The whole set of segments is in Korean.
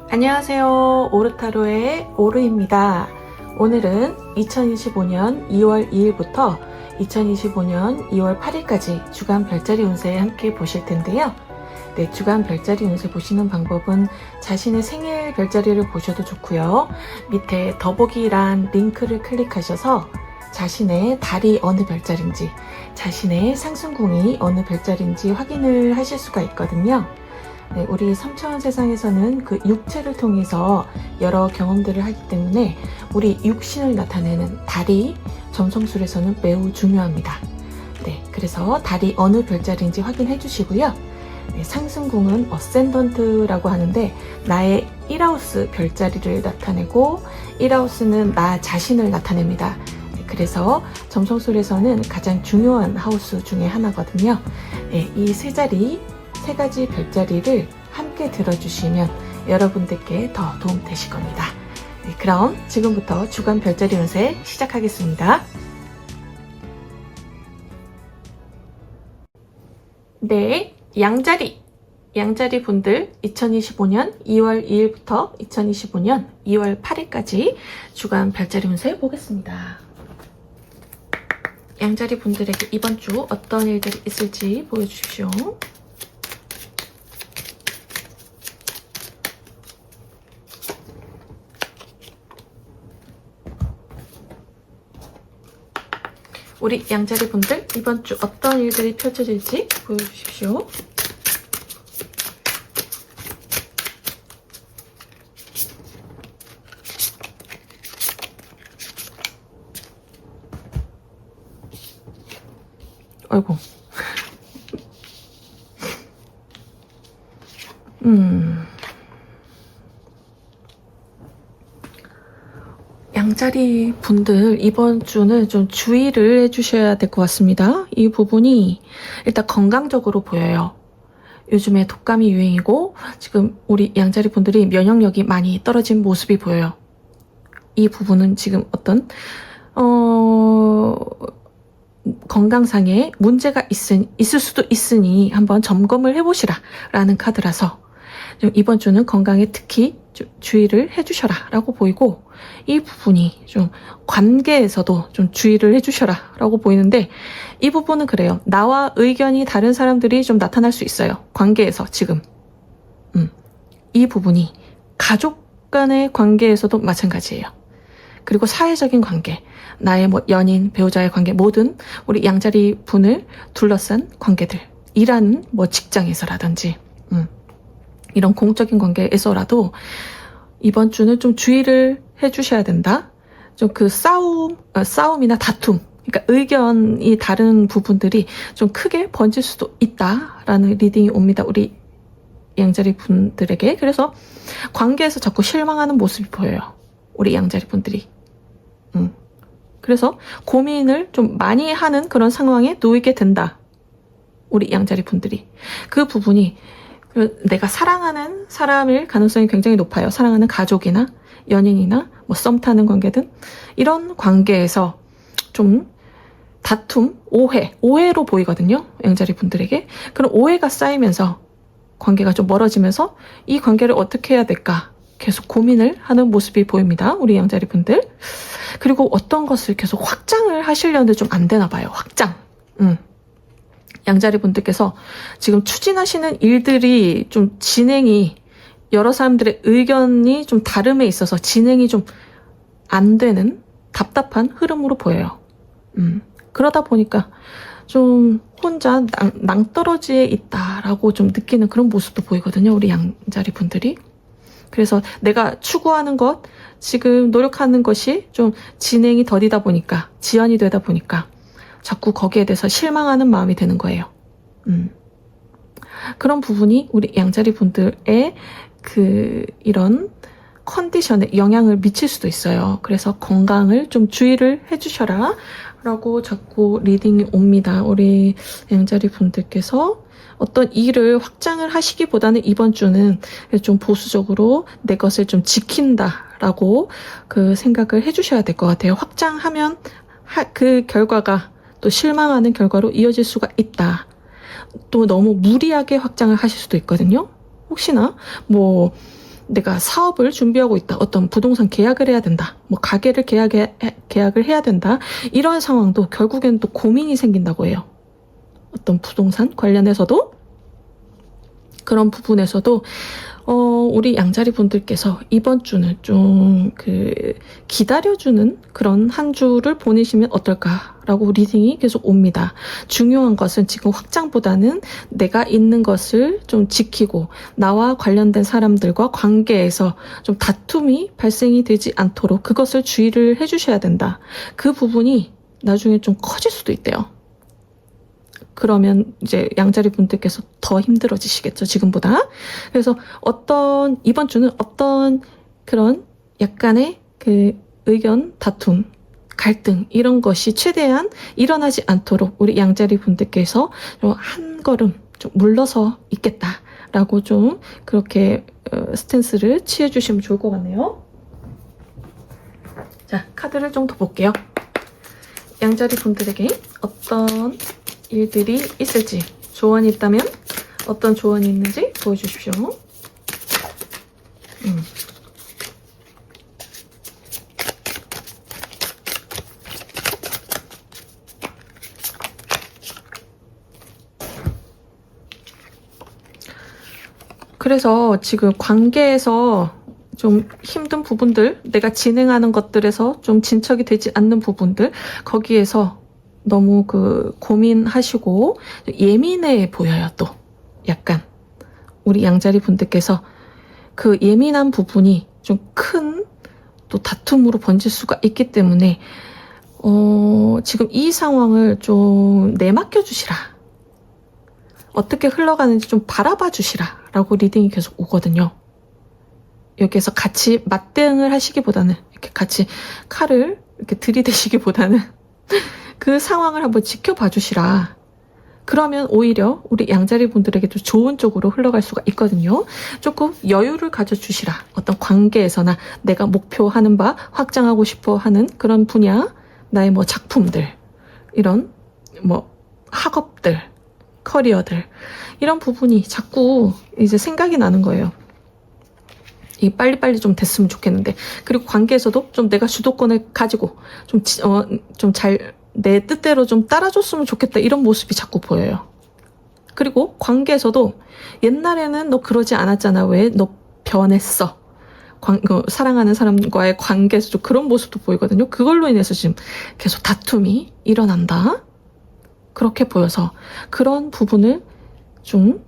안녕하세요. 오르타로의 오르입니다. 오늘은 2025년 2월 2일부터 2025년 2월 8일까지 주간 별자리 운세 함께 보실 텐데요. 네, 주간 별자리 운세 보시는 방법은 자신의 생일 별자리를 보셔도 좋고요. 밑에 더보기란 링크를 클릭하셔서 자신의 달이 어느 별자리인지, 자신의 상승궁이 어느 별자리인지 확인을 하실 수가 있거든요. 네, 우리 3차원 세상에서는 그 육체를 통해서 여러 경험들을 하기 때문에 우리 육신을 나타내는 달이 점성술에서는 매우 중요합니다. 네, 그래서 달이 어느 별자리인지 확인해 주시고요. 네, 상승궁은 어센던트라고 하는데 나의 1하우스 별자리를 나타내고 1하우스는 나 자신을 나타냅니다. 네, 그래서 점성술에서는 가장 중요한 하우스 중에 하나거든요. 네, 이 세 가지 별자리를 함께 들어주시면 여러분들께 더 도움 되실 겁니다. 네, 그럼 지금부터 주간 별자리 운세 시작하겠습니다. 네, 양자리 분들 2025년 2월 2일부터 2025년 2월 8일까지 주간 별자리 운세 보겠습니다. 양자리 분들에게 이번 주 어떤 일들이 있을지 보여주십시오. 우리 양자리 분들 이번 주 어떤 일들이 펼쳐질지 보여주십시오. 아이고. 양자리 분들 이번 주는 좀 주의를 해주셔야 될 것 같습니다. 이 부분이 일단 건강적으로 보여요. 요즘에 독감이 유행이고 지금 우리 양자리 분들이 면역력이 많이 떨어진 모습이 보여요. 이 부분은 지금 어떤 건강상에 문제가 있을 수도 있으니 한번 점검을 해보시라 라는 카드라서 이번 주는 건강에 특히 좀 주의를 해주셔라 라고 보이고, 이 부분이 좀 관계에서도 좀 주의를 해주셔라 라고 보이는데, 이 부분은 그래요. 나와 의견이 다른 사람들이 좀 나타날 수 있어요. 관계에서 지금 이 부분이 가족 간의 관계에서도 마찬가지예요. 그리고 사회적인 관계, 나의 뭐 연인, 배우자의 관계, 모든 우리 양자리 분을 둘러싼 관계들, 일하는 뭐 직장에서라든지 이런 공적인 관계에서라도 이번 주는 좀 주의를 해주셔야 된다. 좀 그 싸움이나 다툼, 그러니까 의견이 다른 부분들이 좀 크게 번질 수도 있다라는 리딩이 옵니다. 우리 양자리 분들에게. 그래서 관계에서 자꾸 실망하는 모습이 보여요. 우리 양자리 분들이. 그래서 고민을 좀 많이 하는 그런 상황에 놓이게 된다. 우리 양자리 분들이. 그 부분이 내가 사랑하는 사람일 가능성이 굉장히 높아요. 사랑하는 가족이나 연인이나 뭐 썸 타는 관계든 이런 관계에서 좀 다툼, 오해로 보이거든요. 양자리 분들에게. 그런 오해가 쌓이면서 관계가 좀 멀어지면서 이 관계를 어떻게 해야 될까 계속 고민을 하는 모습이 보입니다. 우리 양자리 분들. 그리고 어떤 것을 계속 확장을 하시려는데 좀 안 되나 봐요. 확장. 양자리 분들께서 지금 추진하시는 일들이 좀 진행이 여러 사람들의 의견이 좀 다름에 있어서 진행이 좀 안 되는 답답한 흐름으로 보여요. 그러다 보니까 좀 혼자 낭떠러지에 있다라고 좀 느끼는 그런 모습도 보이거든요. 우리 양자리 분들이. 그래서 내가 추구하는 것, 지금 노력하는 것이 좀 진행이 더디다 보니까, 지연이 되다 보니까 자꾸 거기에 대해서 실망하는 마음이 드는 거예요. 그런 부분이 우리 양자리 분들의 이런 컨디션에 영향을 미칠 수도 있어요. 그래서 건강을 좀 주의를 해주셔라 라고 자꾸 리딩이 옵니다. 우리 양자리 분들께서 어떤 일을 확장을 하시기보다는 이번 주는 좀 보수적으로 내 것을 좀 지킨다라고 생각을 해주셔야 될 것 같아요. 확장하면 그 결과가 또 실망하는 결과로 이어질 수가 있다. 또 너무 무리하게 확장을 하실 수도 있거든요. 혹시나 뭐 내가 사업을 준비하고 있다. 어떤 부동산 계약을 해야 된다. 뭐 가게를 계약을 해야 된다. 이런 상황도 결국엔 또 고민이 생긴다고 해요. 어떤 부동산 관련해서도 그런 부분에서도 우리 양자리 분들께서 이번 주는 좀 기다려주는 그런 한 주를 보내시면 어떨까라고 리딩이 계속 옵니다. 중요한 것은 지금 확장보다는 내가 있는 것을 좀 지키고 나와 관련된 사람들과 관계에서 좀 다툼이 발생이 되지 않도록 그것을 주의를 해주셔야 된다. 그 부분이 나중에 좀 커질 수도 있대요. 그러면 이제 양자리 분들께서 더 힘들어지시겠죠, 지금보다. 그래서 이번 주는 어떤 그런 약간의 의견 다툼, 갈등, 이런 것이 최대한 일어나지 않도록 우리 양자리 분들께서 좀 한 걸음 좀 물러서 있겠다라고 좀 그렇게 스탠스를 취해주시면 좋을 것 같네요. 자, 카드를 좀 더 볼게요. 양자리 분들에게 어떤 일들이 있을지, 조언이 있다면 어떤 조언이 있는지 보여주십시오. 그래서 지금 관계에서 좀 힘든 부분들, 내가 진행하는 것들에서 좀 진척이 되지 않는 부분들, 거기에서 너무 고민하시고 예민해 보여요. 또 약간 우리 양자리 분들께서 그 예민한 부분이 좀 큰 또 다툼으로 번질 수가 있기 때문에 지금 이 상황을 좀 내맡겨 주시라. 어떻게 흘러가는지 좀 바라봐 주시라 라고 리딩이 계속 오거든요. 여기에서 같이 맞대응을 하시기보다는 이렇게 같이 칼을 이렇게 들이대시기보다는 그 상황을 한번 지켜봐 주시라. 그러면 오히려 우리 양자리 분들에게도 좋은 쪽으로 흘러갈 수가 있거든요. 조금 여유를 가져주시라. 어떤 관계에서나 내가 목표하는 바, 확장하고 싶어 하는 그런 분야, 나의 뭐 작품들, 이런 뭐 학업들, 커리어들, 이런 부분이 자꾸 이제 생각이 나는 거예요. 이 빨리빨리 좀 됐으면 좋겠는데, 그리고 관계에서도 좀 내가 주도권을 가지고 좀 잘 내 뜻대로 좀 따라줬으면 좋겠다, 이런 모습이 자꾸 보여요. 그리고 관계에서도 옛날에는 너 그러지 않았잖아, 왜 너 변했어, 사랑하는 사람과의 관계에서도 그런 모습도 보이거든요. 그걸로 인해서 지금 계속 다툼이 일어난다, 그렇게 보여서 그런 부분을 좀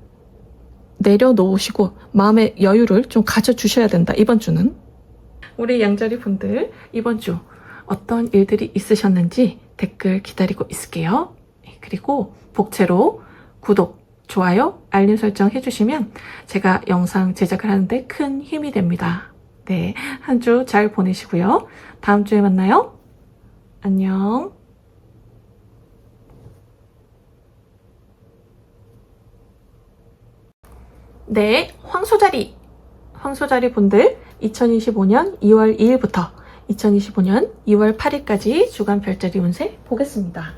내려놓으시고 마음의 여유를 좀 가져주셔야 된다. 이번 주는 우리 양자리 분들 이번 주 어떤 일들이 있으셨는지 댓글 기다리고 있을게요. 그리고 복채로 구독, 좋아요, 알림 설정 해주시면 제가 영상 제작을 하는데 큰 힘이 됩니다. 네, 한 주 잘 보내시고요. 다음 주에 만나요. 안녕. 네, 황소자리 분들 2025년 2월 2일부터 2025년 2월 8일까지 주간 별자리 운세 보겠습니다.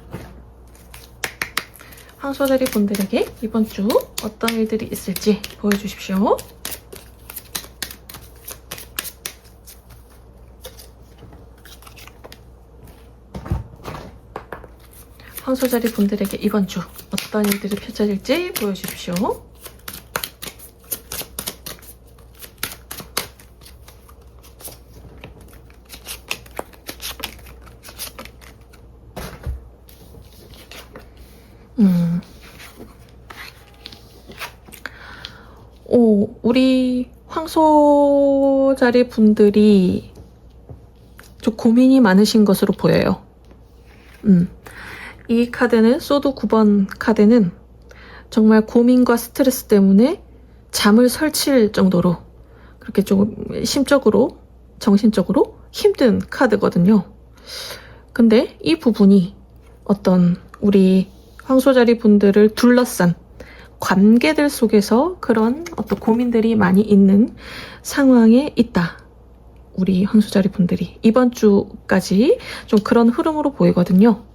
황소자리 분들에게 이번 주 어떤 일들이 있을지 보여주십시오. 황소자리 분들에게 이번 주 어떤 일들이 펼쳐질지 보여주십시오. 우리 황소자리 분들이 좀 고민이 많으신 것으로 보여요. 이 카드는 소드 9번 카드는 정말 고민과 스트레스 때문에 잠을 설칠 정도로 그렇게 좀 심적으로, 정신적으로 힘든 카드거든요. 근데 이 부분이 어떤 우리 황소자리 분들을 둘러싼 관계들 속에서 그런 어떤 고민들이 많이 있는 상황에 있다. 우리 황소자리 분들이 이번 주까지 좀 그런 흐름으로 보이거든요.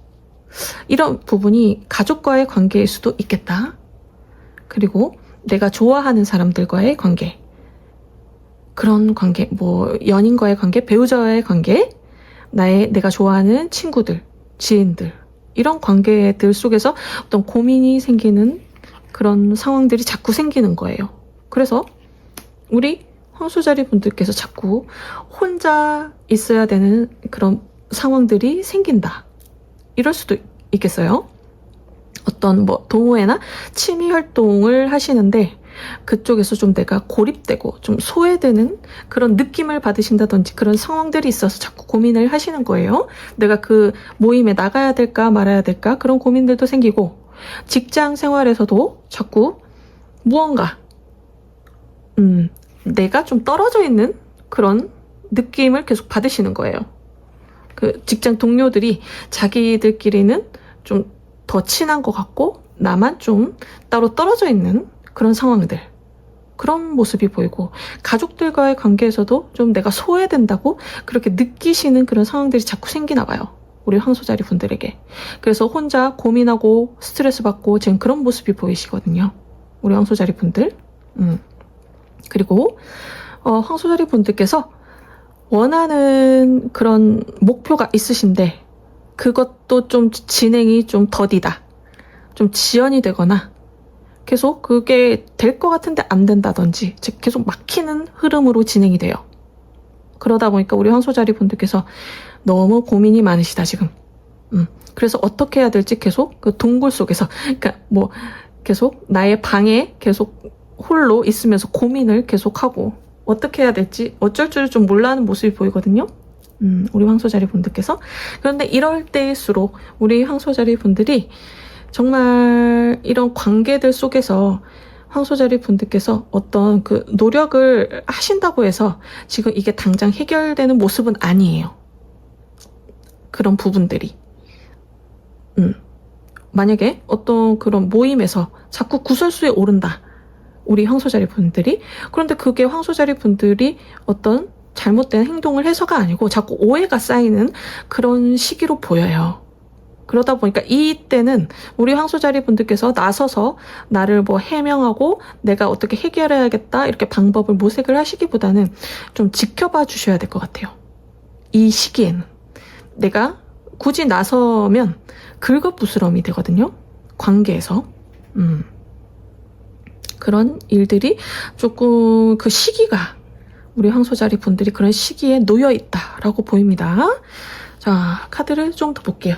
이런 부분이 가족과의 관계일 수도 있겠다. 그리고 내가 좋아하는 사람들과의 관계, 그런 관계, 뭐 연인과의 관계, 배우자와의 관계, 내가 좋아하는 친구들, 지인들, 이런 관계들 속에서 어떤 고민이 생기는 그런 상황들이 자꾸 생기는 거예요. 그래서 우리 황소자리 분들께서 자꾸 혼자 있어야 되는 그런 상황들이 생긴다. 이럴 수도 있겠어요. 어떤 뭐 동호회나 취미 활동을 하시는데 그쪽에서 좀 내가 고립되고 좀 소외되는 그런 느낌을 받으신다든지 그런 상황들이 있어서 자꾸 고민을 하시는 거예요. 내가 그 모임에 나가야 될까 말아야 될까 그런 고민들도 생기고, 직장 생활에서도 자꾸 무언가 내가 좀 떨어져 있는 그런 느낌을 계속 받으시는 거예요. 그 직장 동료들이 자기들끼리는 좀 더 친한 것 같고 나만 좀 따로 떨어져 있는 그런 상황들, 그런 모습이 보이고, 가족들과의 관계에서도 좀 내가 소외된다고 그렇게 느끼시는 그런 상황들이 자꾸 생기나 봐요. 우리 황소자리 분들에게. 그래서 혼자 고민하고 스트레스 받고 지금 그런 모습이 보이시거든요. 우리 황소자리 분들. 그리고 황소자리 분들께서 원하는 그런 목표가 있으신데 그것도 좀 진행이 좀 더디다, 좀 지연이 되거나 계속 그게 될 것 같은데 안 된다든지, 즉 계속 막히는 흐름으로 진행이 돼요. 그러다 보니까 우리 황소자리 분들께서 너무 고민이 많으시다 지금. 그래서 어떻게 해야 될지 계속 그 동굴 속에서, 그러니까 뭐 계속 나의 방에 계속 홀로 있으면서 고민을 계속하고 어떻게 해야 될지 어쩔 줄 좀 몰라하는 모습이 보이거든요. 우리 황소자리 분들께서. 그런데 이럴 때일수록 우리 황소자리 분들이 정말 이런 관계들 속에서 황소자리 분들께서 어떤 그 노력을 하신다고 해서 지금 이게 당장 해결되는 모습은 아니에요. 그런 부분들이. 만약에 어떤 그런 모임에서 자꾸 구설수에 오른다, 우리 황소자리 분들이. 그런데 그게 황소자리 분들이 어떤 잘못된 행동을 해서가 아니고 자꾸 오해가 쌓이는 그런 시기로 보여요. 그러다 보니까 이때는 우리 황소자리 분들께서 나서서 나를 뭐 해명하고 내가 어떻게 해결해야겠다 이렇게 방법을 모색을 하시기보다는 좀 지켜봐 주셔야 될 것 같아요. 이 시기에는 내가 굳이 나서면 긁어부스럼이 되거든요. 관계에서. 그런 일들이 조금 그 시기가 우리 황소자리 분들이 그런 시기에 놓여 있다라고 보입니다. 자, 카드를 좀 더 볼게요.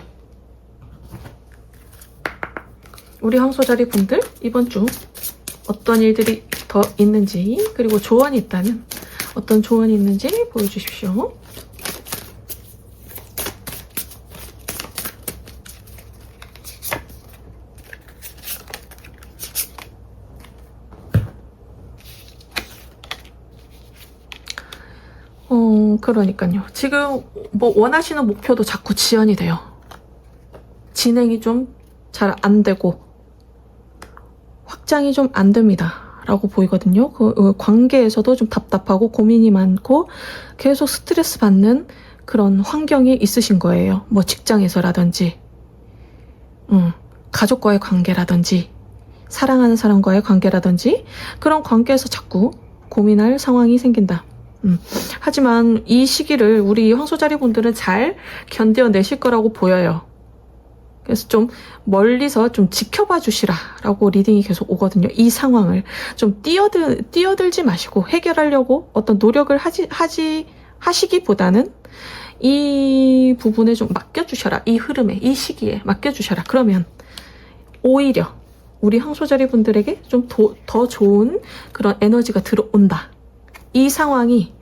우리 황소자리 분들 이번 주 어떤 일들이 더 있는지, 그리고 조언이 있다면 어떤 조언이 있는지 보여주십시오. 그러니까요. 지금 뭐 원하시는 목표도 자꾸 지연이 돼요. 진행이 좀 잘 안 되고 확장이 좀 안 됩니다 라고 보이거든요. 그 관계에서도 좀 답답하고 고민이 많고 계속 스트레스 받는 그런 환경이 있으신 거예요. 뭐 직장에서라든지 가족과의 관계라든지 사랑하는 사람과의 관계라든지 그런 관계에서 자꾸 고민할 상황이 생긴다. 하지만 이 시기를 우리 황소자리 분들은 잘 견뎌내실 거라고 보여요. 그래서 좀 멀리서 좀 지켜봐 주시라 라고 리딩이 계속 오거든요. 이 상황을 좀 뛰어들지 마시고 해결하려고 어떤 노력을 하시기보다는 이 부분에 좀 맡겨주셔라. 이 흐름에, 이 시기에 맡겨주셔라. 그러면 오히려 우리 황소자리 분들에게 좀 더 좋은 그런 에너지가 들어온다. 이 상황이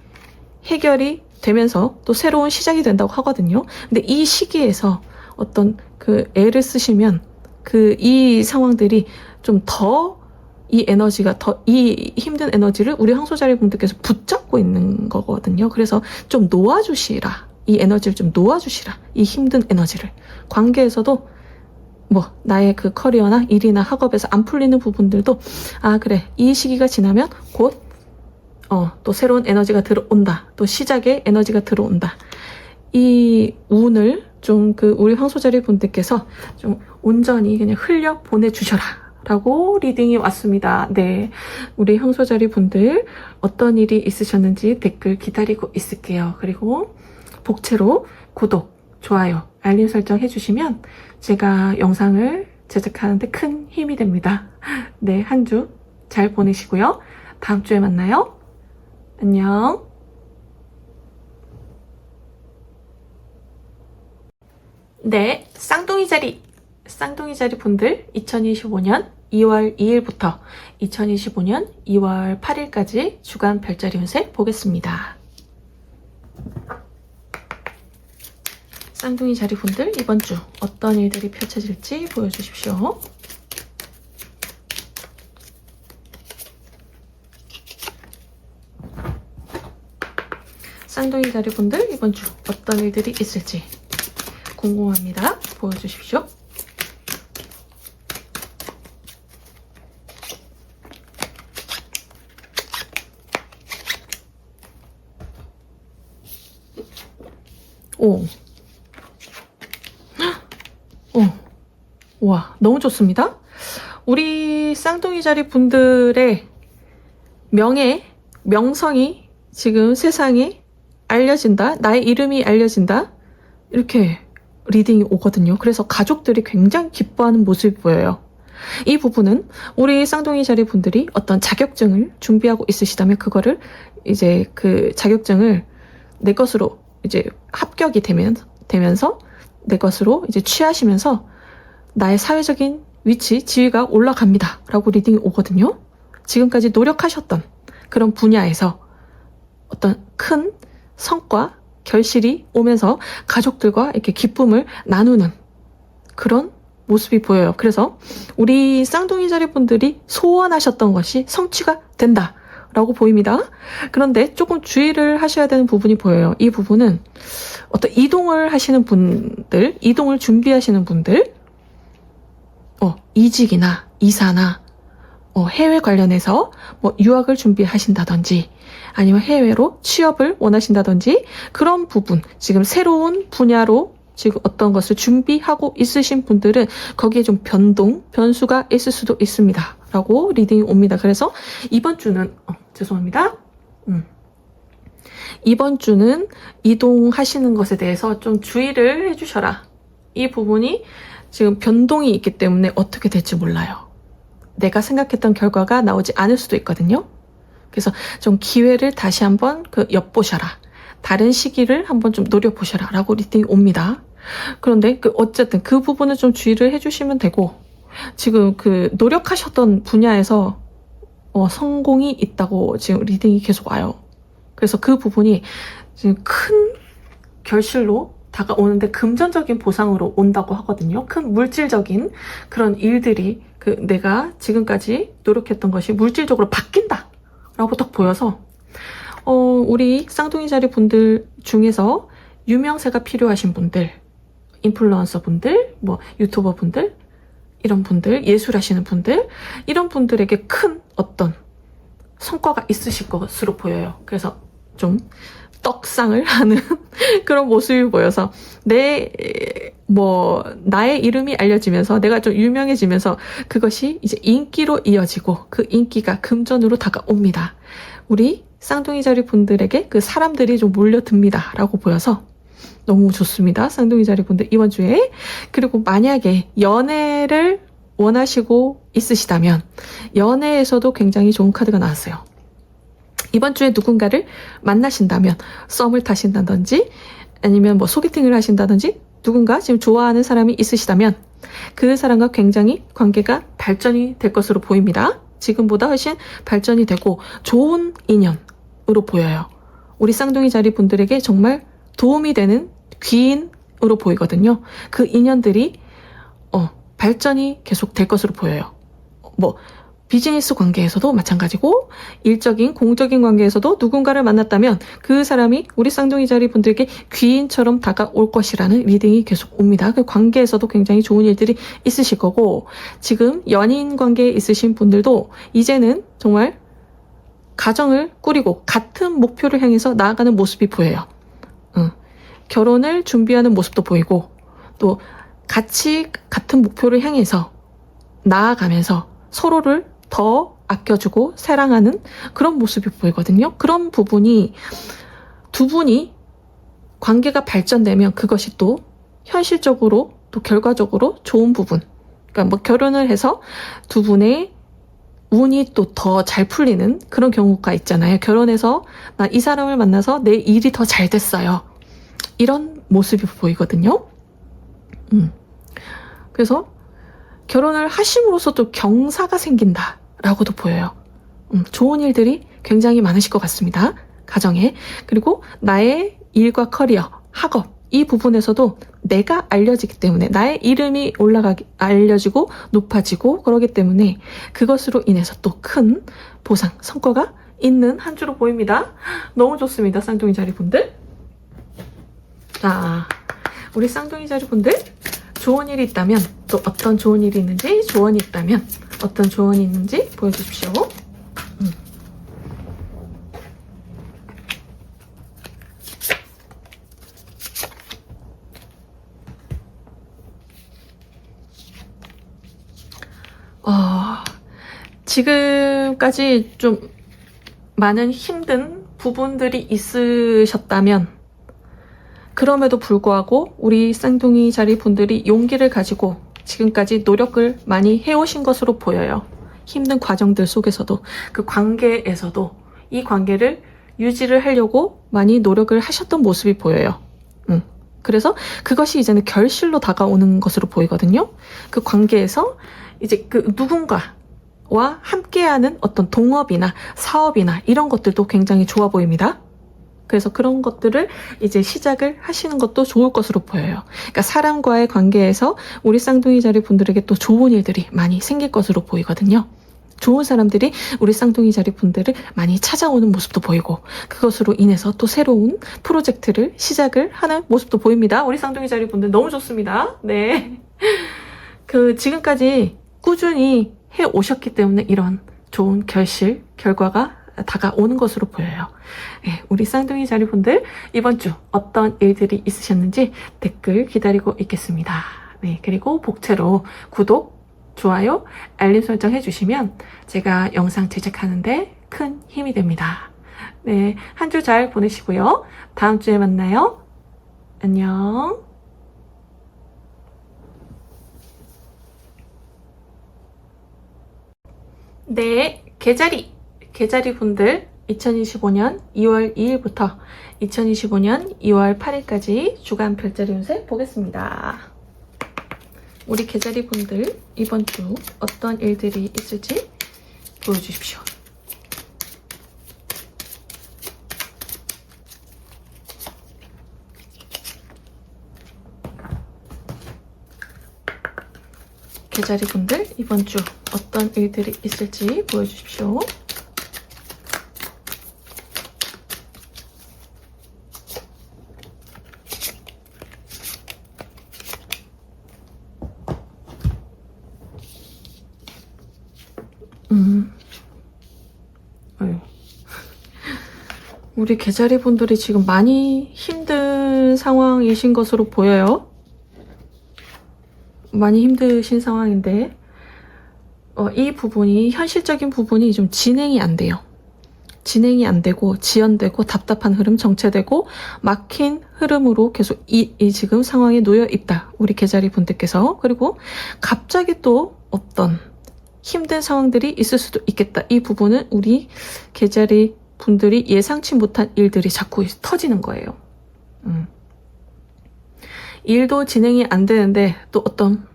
해결이 되면서 또 새로운 시작이 된다고 하거든요. 근데 이 시기에서 어떤 그 애를 쓰시면 이 상황들이 좀 더 이 에너지가 이 힘든 에너지를 우리 황소자리 분들께서 붙잡고 있는 거거든요. 그래서 좀 놓아주시라. 이 에너지를 좀 놓아주시라. 이 힘든 에너지를. 관계에서도 뭐 나의 그 커리어나 일이나 학업에서 안 풀리는 부분들도 그래, 이 시기가 지나면 곧 또 새로운 에너지가 들어온다. 또 시작의 에너지가 들어온다. 이 운을 좀 우리 황소자리 분들께서 좀 온전히 그냥 흘려 보내주셔라 라고 리딩이 왔습니다. 네, 우리 형소자리 분들 어떤 일이 있으셨는지 댓글 기다리고 있을게요. 그리고 복채로 구독, 좋아요, 알림 설정 해주시면 제가 영상을 제작하는데 큰 힘이 됩니다. 네, 한 주 잘 보내시고요. 다음 주에 만나요. 안녕. 네, 쌍둥이 자리 분들 2025년 2월 2일부터 2025년 2월 8일까지 주간 별자리 운세 보겠습니다. 쌍둥이 자리 분들 이번 주 어떤 일들이 펼쳐질지 보여주십시오. 쌍둥이 자리 분들 이번 주 어떤 일들이 있을지 궁금합니다. 보여주십시오. 오. 와, 너무 좋습니다. 우리 쌍둥이 자리 분들의 명성이 지금 세상에 알려진다. 나의 이름이 알려진다. 이렇게 리딩이 오거든요. 그래서 가족들이 굉장히 기뻐하는 모습이 보여요. 이 부분은 우리 쌍둥이 자리 분들이 어떤 자격증을 준비하고 있으시다면 그거를 이제 그 자격증을 내 것으로 이제 합격이 되면서 내 것으로 이제 취하시면서 나의 사회적인 위치, 지위가 올라갑니다. 라고 리딩이 오거든요. 지금까지 노력하셨던 그런 분야에서 어떤 큰 성과, 결실이 오면서 가족들과 이렇게 기쁨을 나누는 그런 모습이 보여요. 그래서 우리 쌍둥이 자리 분들이 소원하셨던 것이 성취가 된다. 라고 보입니다. 그런데 조금 주의를 하셔야 되는 부분이 보여요. 이 부분은 어떤 이동을 하시는 분들, 이동을 준비하시는 분들, 이직이나 이사나 해외 관련해서 뭐 유학을 준비하신다든지 아니면 해외로 취업을 원하신다든지 그런 부분, 지금 새로운 분야로 지금 어떤 것을 준비하고 있으신 분들은 거기에 좀 변수가 있을 수도 있습니다. 라고 리딩이 옵니다. 그래서 이번 주는 죄송합니다. 이번 주는 이동하시는 것에 대해서 좀 주의를 해주셔라. 이 부분이 지금 변동이 있기 때문에 어떻게 될지 몰라요. 내가 생각했던 결과가 나오지 않을 수도 있거든요. 그래서 좀 기회를 다시 한번 엿보셔라. 다른 시기를 한번 좀 노려보셔라. 라고 리딩이 옵니다. 그런데 어쨌든 그 부분은 좀 주의를 해주시면 되고, 지금 노력하셨던 분야에서 성공이 있다고 지금 리딩이 계속 와요. 그래서 그 부분이 지금 큰 결실로 다가오는데 금전적인 보상으로 온다고 하거든요. 큰 물질적인 그런 일들이 내가 지금까지 노력했던 것이 물질적으로 바뀐다 라고 딱 보여서 우리 쌍둥이 자리 분들 중에서 유명세가 필요하신 분들, 인플루언서 분들, 뭐 유튜버 분들, 이런 분들, 예술하시는 분들, 이런 분들에게 큰 어떤 성과가 있으실 것으로 보여요. 그래서 좀 떡상을 하는 그런 모습이 보여서 나의 이름이 알려지면서 내가 좀 유명해지면서 그것이 이제 인기로 이어지고 그 인기가 금전으로 다가옵니다. 우리 쌍둥이 자리 분들에게 그 사람들이 좀 몰려듭니다. 라고 보여서 너무 좋습니다. 쌍둥이 자리 분들 이번 주에. 그리고 만약에 연애를 원하시고 있으시다면 연애에서도 굉장히 좋은 카드가 나왔어요. 이번 주에 누군가를 만나신다면 썸을 타신다든지 아니면 뭐 소개팅을 하신다든지 누군가 지금 좋아하는 사람이 있으시다면 그 사람과 굉장히 관계가 발전이 될 것으로 보입니다. 지금보다 훨씬 발전이 되고 좋은 인연으로 보여요. 우리 쌍둥이 자리 분들에게 정말 도움이 되는 귀인으로 보이거든요. 그 인연들이 발전이 계속 될 것으로 보여요. 뭐 비즈니스 관계에서도 마찬가지고 일적인 공적인 관계에서도 누군가를 만났다면 그 사람이 우리 쌍둥이 자리 분들에게 귀인처럼 다가올 것이라는 리딩이 계속 옵니다. 그 관계에서도 굉장히 좋은 일들이 있으실 거고, 지금 연인 관계에 있으신 분들도 이제는 정말 가정을 꾸리고 같은 목표를 향해서 나아가는 모습이 보여요. 결혼을 준비하는 모습도 보이고 또 같이 같은 목표를 향해서 나아가면서 서로를 더 아껴주고 사랑하는 그런 모습이 보이거든요. 그런 부분이 두 분이 관계가 발전되면 그것이 또 현실적으로 또 결과적으로 좋은 부분, 그러니까 뭐 결혼을 해서 두 분의 운이 또 더 잘 풀리는 그런 경우가 있잖아요. 결혼해서 나 이 사람을 만나서 내 일이 더 잘 됐어요. 이런 모습이 보이거든요. 그래서 결혼을 하심으로써 또 경사가 생긴다라고도 보여요. 좋은 일들이 굉장히 많으실 것 같습니다. 가정에. 그리고 나의 일과 커리어, 학업 이 부분에서도 내가 알려지기 때문에 나의 이름이 알려지고 높아지고 그러기 때문에 그것으로 인해서 또 큰 보상, 성과가 있는 한 주로 보입니다. 너무 좋습니다. 쌍둥이 자리분들. 자, 우리 쌍둥이 자리분들 좋은 일이 있다면 또 어떤 좋은 일이 있는지, 조언이 있다면 어떤 조언이 있는지 보여주십시오. 지금까지 좀 많은 힘든 부분들이 있으셨다면 그럼에도 불구하고 우리 쌍둥이 자리 분들이 용기를 가지고 지금까지 노력을 많이 해오신 것으로 보여요. 힘든 과정들 속에서도 그 관계에서도 이 관계를 유지를 하려고 많이 노력을 하셨던 모습이 보여요. 그래서 그것이 이제는 결실로 다가오는 것으로 보이거든요. 그 관계에서 이제 그 누군가와 함께하는 어떤 동업이나 사업이나 이런 것들도 굉장히 좋아 보입니다. 그래서 그런 것들을 이제 시작을 하시는 것도 좋을 것으로 보여요. 그러니까 사람과의 관계에서 우리 쌍둥이 자리 분들에게 또 좋은 일들이 많이 생길 것으로 보이거든요. 좋은 사람들이 우리 쌍둥이 자리 분들을 많이 찾아오는 모습도 보이고 그것으로 인해서 또 새로운 프로젝트를 시작을 하는 모습도 보입니다. 우리 쌍둥이 자리 분들 너무 좋습니다. 네. 지금까지 꾸준히 해 오셨기 때문에 이런 좋은 결과가 다가오는 것으로 보여요. 네, 우리 쌍둥이 자리분들 이번 주 어떤 일들이 있으셨는지 댓글 기다리고 있겠습니다. 네, 그리고 복채로 구독, 좋아요, 알림 설정 해주시면 제가 영상 제작하는데 큰 힘이 됩니다. 네, 한 주 잘 보내시고요. 다음 주에 만나요. 안녕. 네, 개자리 분들 2025년 2월 2일부터 2025년 2월 8일까지 주간 별자리 운세 보겠습니다. 우리 개자리 분들 이번 주 어떤 일들이 있을지 보여주십시오. 개자리 분들 이번 주 어떤 일들이 있을지 보여주십시오. 우리 개자리 분들이 지금 많이 힘든 상황이신 것으로 보여요. 많이 힘드신 상황인데 이 부분이 현실적인 부분이 좀 진행이 안 돼요. 진행이 안 되고 지연되고 답답한 흐름 정체되고 막힌 흐름으로 계속 이 지금 상황에 놓여 있다. 우리 개자리 분들께서. 그리고 갑자기 또 어떤 힘든 상황들이 있을 수도 있겠다. 이 부분은 우리 개자리 분들이 예상치 못한 일들이 자꾸 터지는 거예요. 일도 진행이 안 되는데 또 어떤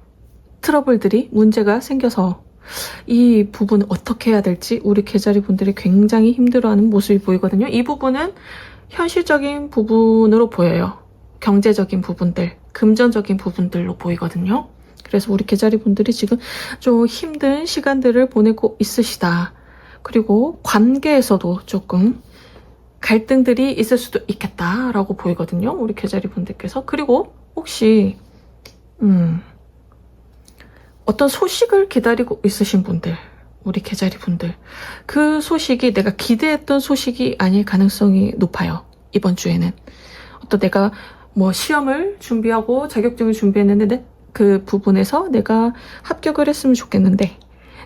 트러블들이 문제가 생겨서 이 부분을 어떻게 해야 될지 우리 개자리 분들이 굉장히 힘들어하는 모습이 보이거든요. 이 부분은 현실적인 부분으로 보여요. 경제적인 부분들, 금전적인 부분들로 보이거든요. 그래서 우리 개자리 분들이 지금 좀 힘든 시간들을 보내고 있으시다. 그리고 관계에서도 조금 갈등들이 있을 수도 있겠다라고 보이거든요. 우리 개자리 분들께서. 그리고 혹시 어떤 소식을 기다리고 있으신 분들, 우리 개자리 분들, 그 소식이 내가 기대했던 소식이 아닐 가능성이 높아요. 이번 주에는 어떤 내가 뭐 시험을 준비하고 자격증을 준비했는데 그 부분에서 내가 합격을 했으면 좋겠는데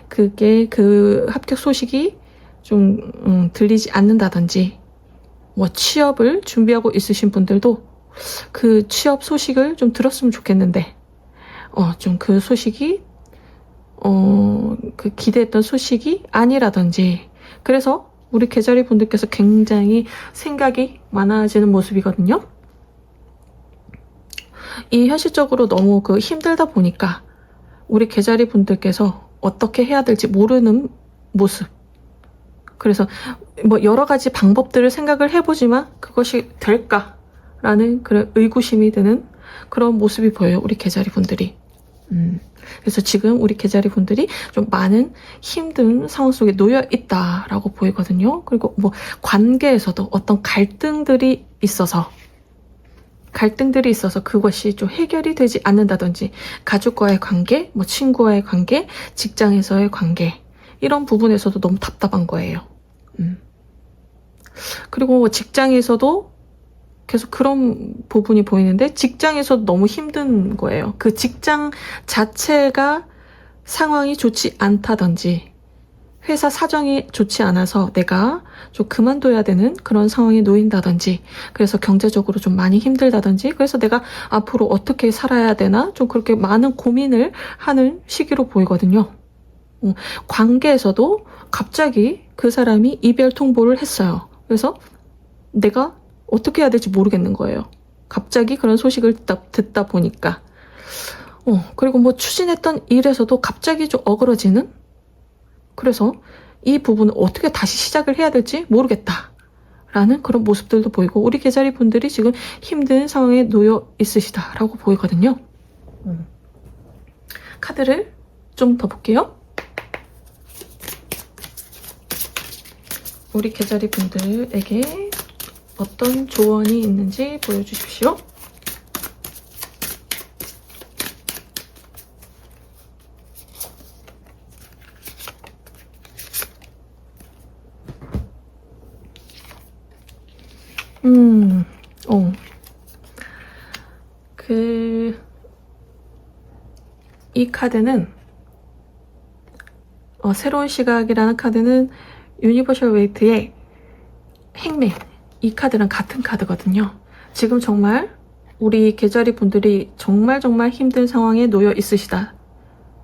그게 그 합격 소식이 좀 들리지 않는다든지, 뭐 취업을 준비하고 있으신 분들도 그 취업 소식을 좀 들었으면 좋겠는데, 좀 그 소식이 그 기대했던 소식이 아니라든지, 그래서 우리 계자리 분들께서 굉장히 생각이 많아지는 모습이거든요. 이 현실적으로 너무 그 힘들다 보니까 우리 계자리 분들께서 어떻게 해야 될지 모르는 모습. 그래서 뭐 여러 가지 방법들을 생각을 해보지만 그것이 될까라는 그런 의구심이 드는 그런 모습이 보여요, 우리 계자리 분들이. 그래서 지금 우리 계자리 분들이 좀 많은 힘든 상황 속에 놓여 있다라고 보이거든요. 그리고 뭐 관계에서도 어떤 갈등들이 있어서 그것이 좀 해결이 되지 않는다든지, 가족과의 관계, 뭐 친구와의 관계, 직장에서의 관계, 이런 부분에서도 너무 답답한 거예요. 그리고 직장에서도 계속 그런 부분이 보이는데, 직장에서도 너무 힘든 거예요. 그 직장 자체가 상황이 좋지 않다든지, 회사 사정이 좋지 않아서 내가 좀 그만둬야 되는 그런 상황에 놓인다든지, 그래서 경제적으로 좀 많이 힘들다든지, 그래서 내가 앞으로 어떻게 살아야 되나 좀 그렇게 많은 고민을 하는 시기로 보이거든요. 관계에서도 갑자기 그 사람이 이별 통보를 했어요. 그래서 내가 어떻게 해야 될지 모르겠는 거예요. 갑자기 그런 소식을 듣다 보니까. 그리고 뭐 추진했던 일에서도 갑자기 좀 어그러지는? 그래서 이 부분을 어떻게 다시 시작을 해야 될지 모르겠다 라는 그런 모습들도 보이고, 우리 계자리 분들이 지금 힘든 상황에 놓여 있으시다라고 보이거든요. 카드를 좀 더 볼게요. 우리 계자리 분들에게 어떤 조언이 있는지 보여주십시오. 이 카드는, 새로운 시각이라는 카드는 유니버셜 웨이트의 행맨, 이 카드랑 같은 카드거든요. 지금 정말 우리 계자리 분들이 정말 힘든 상황에 놓여 있으시다.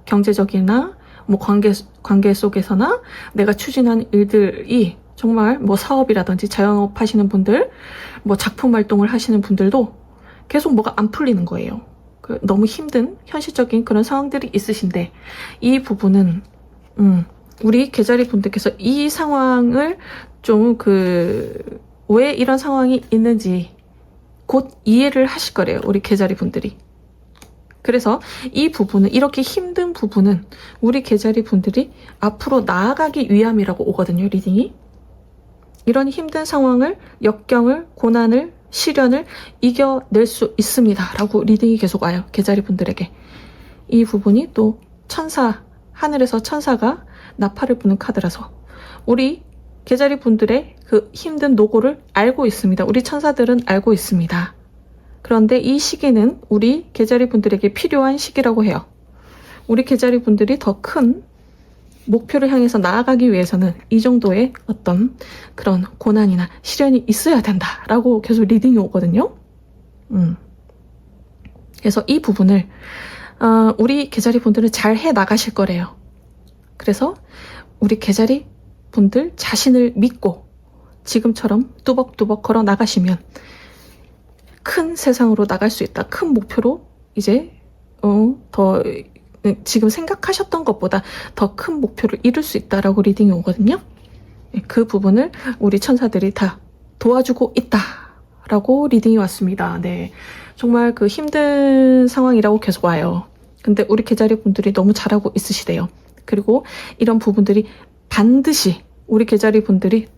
경제적이나 뭐 관계 속에서나 내가 추진한 일들이 정말 뭐 사업이라든지 자영업 하시는 분들, 뭐 작품 활동을 하시는 분들도 계속 뭐가 안 풀리는 거예요. 너무 힘든 현실적인 그런 상황들이 있으신데, 이 부분은 우리 계자리 분들께서 이 상황을 좀 왜 이런 상황이 있는지 곧 이해를 하실 거래요, 우리 계자리 분들이. 그래서 이 부분은, 이렇게 힘든 부분은 우리 계자리 분들이 앞으로 나아가기 위함이라고 오거든요, 리딩이. 이런 힘든 상황을, 역경을, 고난을, 시련을 이겨낼 수 있습니다 라고 리딩이 계속 와요, 계자리 분들에게. 이 부분이 또 천사, 하늘에서 천사가 나팔을 부는 카드라서 우리 계자리 분들의 그 힘든 노고를 알고 있습니다. 우리 천사들은 알고 있습니다. 그런데 이 시기는 우리 계자리 분들에게 필요한 시기라고 해요. 우리 계자리 분들이 더 큰 목표를 향해서 나아가기 위해서는 이 정도의 어떤 그런 고난이나 시련이 있어야 된다라고 계속 리딩이 오거든요. 그래서 이 부분을 우리 계자리 분들은 잘 해 나가실 거래요. 그래서 우리 계자리 분들 자신을 믿고 지금처럼 뚜벅뚜벅 걸어 나가시면 큰 세상으로 나갈 수 있다. 큰 목표로 이제 더 지금 생각하셨던 것보다 더 큰 목표를 이룰 수 있다라고 리딩이 오거든요. 그 부분을 우리 천사들이 다 도와주고 있다라고 리딩이 왔습니다. 네, 정말 그 힘든 상황이라고 계속 와요. 근데 우리 계자리 분들이 너무 잘하고 있으시대요. 그리고 이런 부분들이 반드시 우리 계자리 분들에게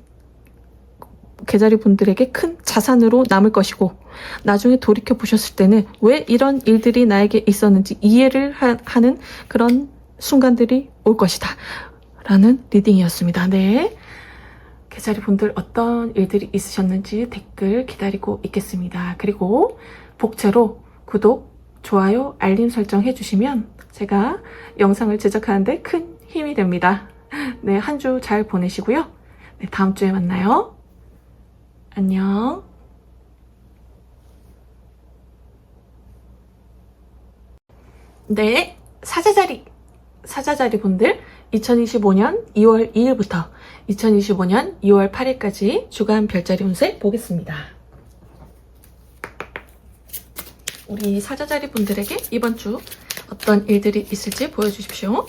큰 자산으로 남을 것이고, 나중에 돌이켜 보셨을 때는 왜 이런 일들이 나에게 있었는지 이해를 하는 그런 순간들이 올 것이다 라는 리딩이었습니다. 네, 계자리 분들 어떤 일들이 있으셨는지 댓글 기다리고 있겠습니다. 그리고 복채로 구독, 좋아요, 알림 설정 해주시면 제가 영상을 제작하는데 큰 힘이 됩니다. 네, 한 주 잘 보내시고요. 네, 다음 주에 만나요. 안녕. 네, 사자자리 분들 2025년 2월 2일부터 2025년 2월 8일까지 주간 별자리 운세 보겠습니다. 우리 사자자리 분들에게 이번 주 어떤 일들이 있을지 보여주십시오.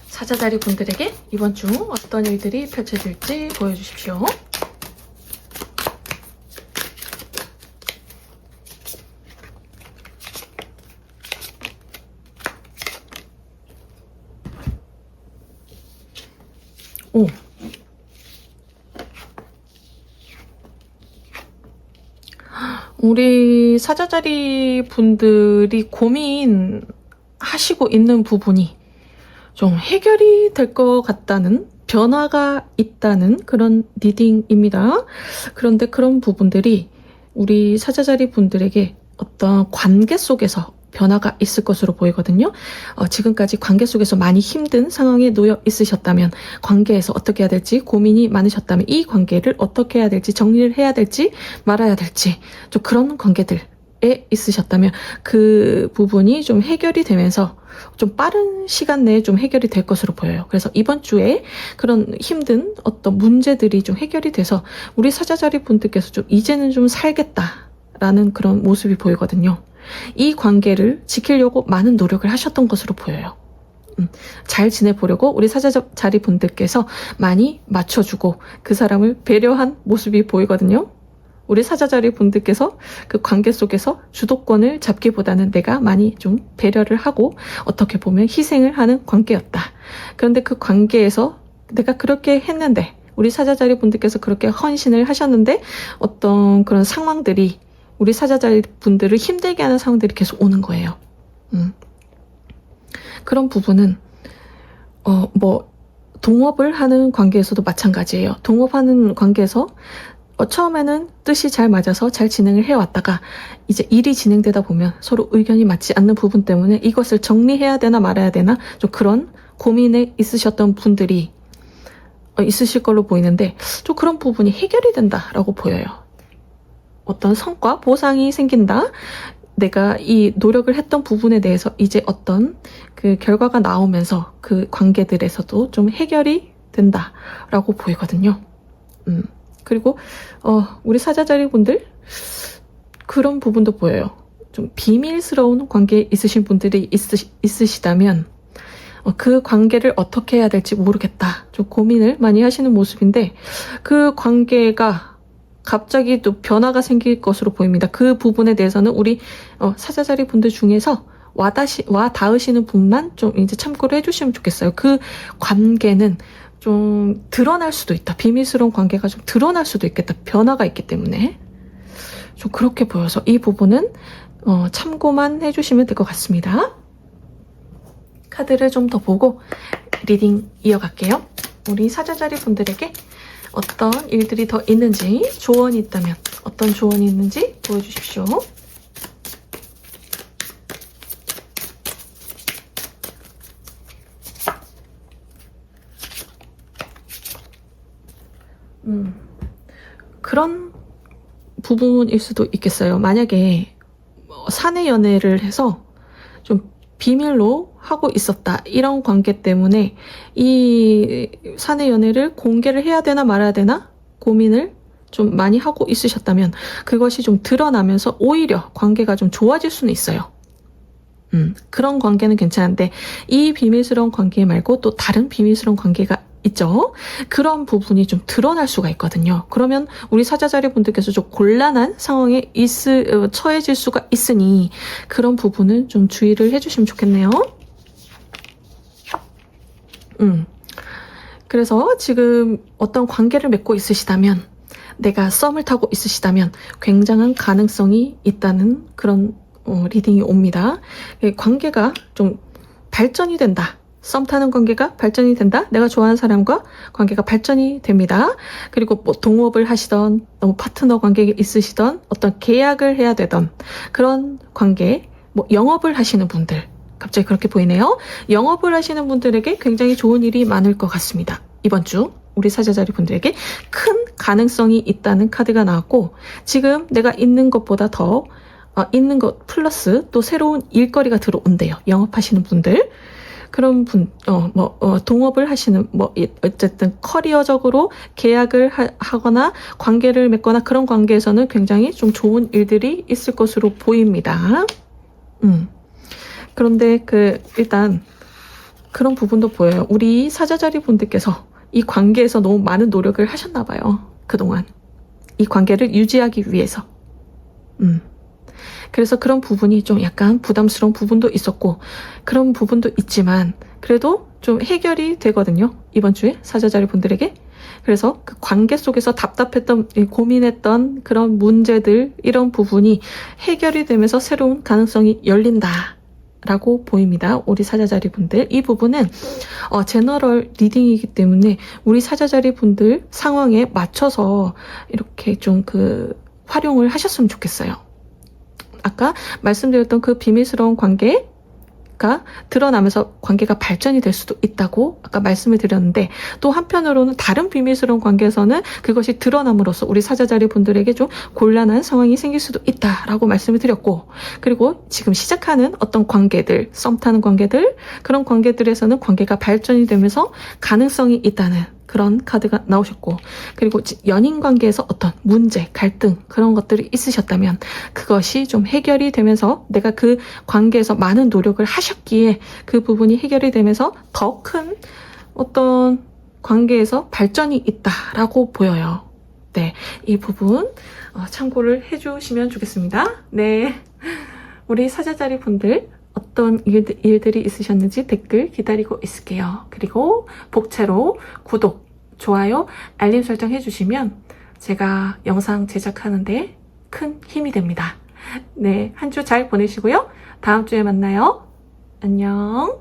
사자자리 분들에게 이번 주 어떤 일들이 펼쳐질지 보여주십시오. 오. 우리 사자자리 분들이 고민하시고 있는 부분이 좀 해결이 될 것 같다는, 변화가 있다는 그런 리딩입니다. 그런데 그런 부분들이 우리 사자자리 분들에게 어떤 관계 속에서 변화가 있을 것으로 보이거든요. 지금까지 관계 속에서 많이 힘든 상황에 놓여 있으셨다면, 관계에서 어떻게 해야 될지 고민이 많으셨다면, 이 관계를 어떻게 해야 될지, 정리를 해야 될지 말아야 될지, 좀 그런 관계들에 있으셨다면 그 부분이 좀 해결이 되면서 좀 빠른 시간 내에 좀 해결이 될 것으로 보여요. 그래서 이번 주에 그런 힘든 어떤 문제들이 좀 해결이 돼서 우리 사자자리 분들께서 좀 이제는 좀 살겠다라는 그런 모습이 보이거든요. 이 관계를 지키려고 많은 노력을 하셨던 것으로 보여요. 잘 지내보려고 우리 사자자리 분들께서 많이 맞춰주고 그 사람을 배려한 모습이 보이거든요. 우리 사자자리 분들께서 그 관계 속에서 주도권을 잡기보다는 내가 많이 좀 배려를 하고 어떻게 보면 희생을 하는 관계였다. 그런데 그 관계에서 내가 그렇게 했는데, 우리 사자자리 분들께서 그렇게 헌신을 하셨는데 어떤 그런 상황들이, 우리 사자자리 분들을 힘들게 하는 상황들이 계속 오는 거예요. 그런 부분은 동업을 하는 관계에서도 마찬가지예요. 동업하는 관계에서 처음에는 뜻이 잘 맞아서 잘 진행을 해왔다가 이제 일이 진행되다 보면 서로 의견이 맞지 않는 부분 때문에 이것을 정리해야 되나 말아야 되나 좀 그런 고민에 있으셨던 분들이 있으실 걸로 보이는데, 좀 그런 부분이 해결이 된다라고 보여요. 어떤 성과, 보상이 생긴다. 내가 이 노력을 했던 부분에 대해서 이제 어떤 그 결과가 나오면서 그 관계들에서도 좀 해결이 된다라고 보이거든요. 그리고 우리 사자자리 분들 그런 부분도 보여요. 좀 비밀스러운 관계에 있으신 분들이 있으시다면 그 관계를 어떻게 해야 될지 모르겠다. 좀 고민을 많이 하시는 모습인데, 그 관계가 갑자기 또 변화가 생길 것으로 보입니다. 그 부분에 대해서는 우리 사자자리 분들 중에서 와 닿으시는 분만 좀 이제 참고를 해주시면 좋겠어요. 그 관계는 좀 드러날 수도 있다. 비밀스러운 관계가 좀 드러날 수도 있겠다. 변화가 있기 때문에 좀 그렇게 보여서 이 부분은 참고만 해주시면 될 것 같습니다. 카드를 좀 더 보고 리딩 이어갈게요. 우리 사자자리 분들에게 어떤 일들이 더 있는지, 조언이 있다면 어떤 조언이 있는지 보여주십시오. 그런 부분일 수도 있겠어요. 만약에 사내 연애를 해서 좀 비밀로 하고 있었다, 이런 관계 때문에 이 사내 연애를 공개를 해야 되나 말아야 되나 고민을 좀 많이 하고 있으셨다면 그것이 좀 드러나면서 오히려 관계가 좀 좋아질 수는 있어요. 그런 관계는 괜찮은데, 이 비밀스러운 관계 말고 또 다른 비밀스러운 관계가 있죠. 그런 부분이 좀 드러날 수가 있거든요. 그러면 우리 사자자리 분들께서 좀 곤란한 상황에 처해질 수가 있으니 그런 부분은 좀 주의를 해주시면 좋겠네요. 그래서 지금 어떤 관계를 맺고 있으시다면, 내가 썸을 타고 있으시다면 굉장한 가능성이 있다는 그런 리딩이 옵니다. 관계가 좀 발전이 된다, 썸 타는 관계가 발전이 된다. 내가 좋아하는 사람과 관계가 발전이 됩니다. 그리고 뭐 동업을 하시던, 파트너 관계가 있으시던, 어떤 계약을 해야 되던 그런 관계, 뭐 영업을 하시는 분들, 갑자기 그렇게 보이네요. 영업을 하시는 분들에게 굉장히 좋은 일이 많을 것 같습니다. 이번 주 우리 사자자리 분들에게 큰 가능성이 있다는 카드가 나왔고, 지금 내가 있는 것보다 더 있는 것 플러스 또 새로운 일거리가 들어온대요. 영업하시는 분들. 그런 분, 동업을 하시는, 어쨌든 커리어적으로 계약을 하거나 관계를 맺거나 그런 관계에서는 굉장히 좀 좋은 일들이 있을 것으로 보입니다. 그런데 일단 그런 부분도 보여요. 우리 사자자리 분들께서 이 관계에서 너무 많은 노력을 하셨나봐요. 그동안. 이 관계를 유지하기 위해서. 그래서 그런 부분이 좀 약간 부담스러운 부분도 있었고, 그런 부분도 있지만 그래도 좀 해결이 되거든요. 이번 주에 사자자리 분들에게. 그래서 그 관계 속에서 답답했던, 고민했던 그런 문제들, 이런 부분이 해결이 되면서 새로운 가능성이 열린다 라고 보입니다. 우리 사자자리 분들. 이 부분은 제너럴 리딩이기 때문에 우리 사자자리 분들 상황에 맞춰서 이렇게 좀 활용을 하셨으면 좋겠어요. 아까 말씀드렸던 그 비밀스러운 관계가 드러나면서 관계가 발전이 될 수도 있다고 아까 말씀을 드렸는데, 또 한편으로는 다른 비밀스러운 관계에서는 그것이 드러남으로써 우리 사자자리 분들에게 좀 곤란한 상황이 생길 수도 있다라고 말씀을 드렸고, 그리고 지금 시작하는 어떤 관계들, 썸 타는 관계들, 그런 관계들에서는 관계가 발전이 되면서 가능성이 있다는 그런 카드가 나오셨고, 그리고 연인 관계에서 어떤 문제, 갈등 그런 것들이 있으셨다면 그것이 좀 해결이 되면서, 내가 그 관계에서 많은 노력을 하셨기에 그 부분이 해결이 되면서 더 큰 어떤 관계에서 발전이 있다라고 보여요. 네, 이 부분 참고를 해주시면 좋겠습니다. 네, 우리 사자자리 분들 어떤 일들이 있으셨는지 댓글 기다리고 있을게요. 그리고 복채로 구독, 좋아요, 알림 설정 해주시면 제가 영상 제작하는데 큰 힘이 됩니다. 네, 한 주 잘 보내시고요. 다음 주에 만나요. 안녕.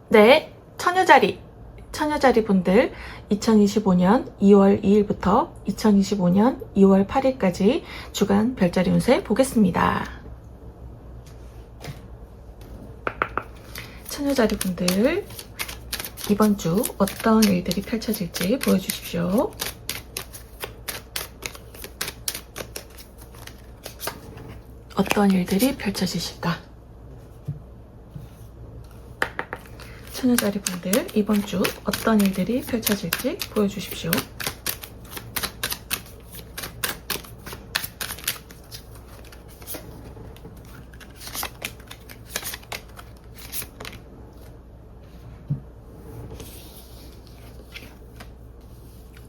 네, 처녀자리 분들 2025년 2월 2일부터 2025년 2월 8일까지 주간 별자리 운세 보겠습니다. 처녀자리 분들 이번 주 어떤 일들이 펼쳐질지 보여주십시오. 어떤 일들이 펼쳐지실까? 처녀자리 분들 이번 주 어떤 일들이 펼쳐질지 보여주십시오.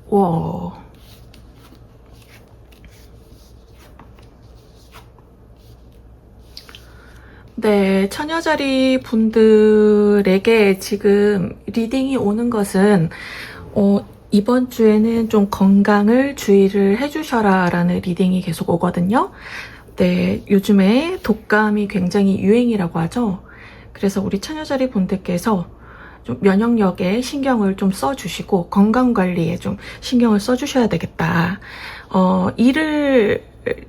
와. 네, 처녀자리 분들에게 지금 리딩이 오는 것은 이번 주에는 좀 건강을 주의를 해주셔라 라는 리딩이 계속 오거든요. 네, 요즘에 독감이 굉장히 유행이라고 하죠. 그래서 우리 처녀자리 분들께서 좀 면역력에 신경을 좀 써주시고 건강관리에 좀 신경을 써주셔야 되겠다.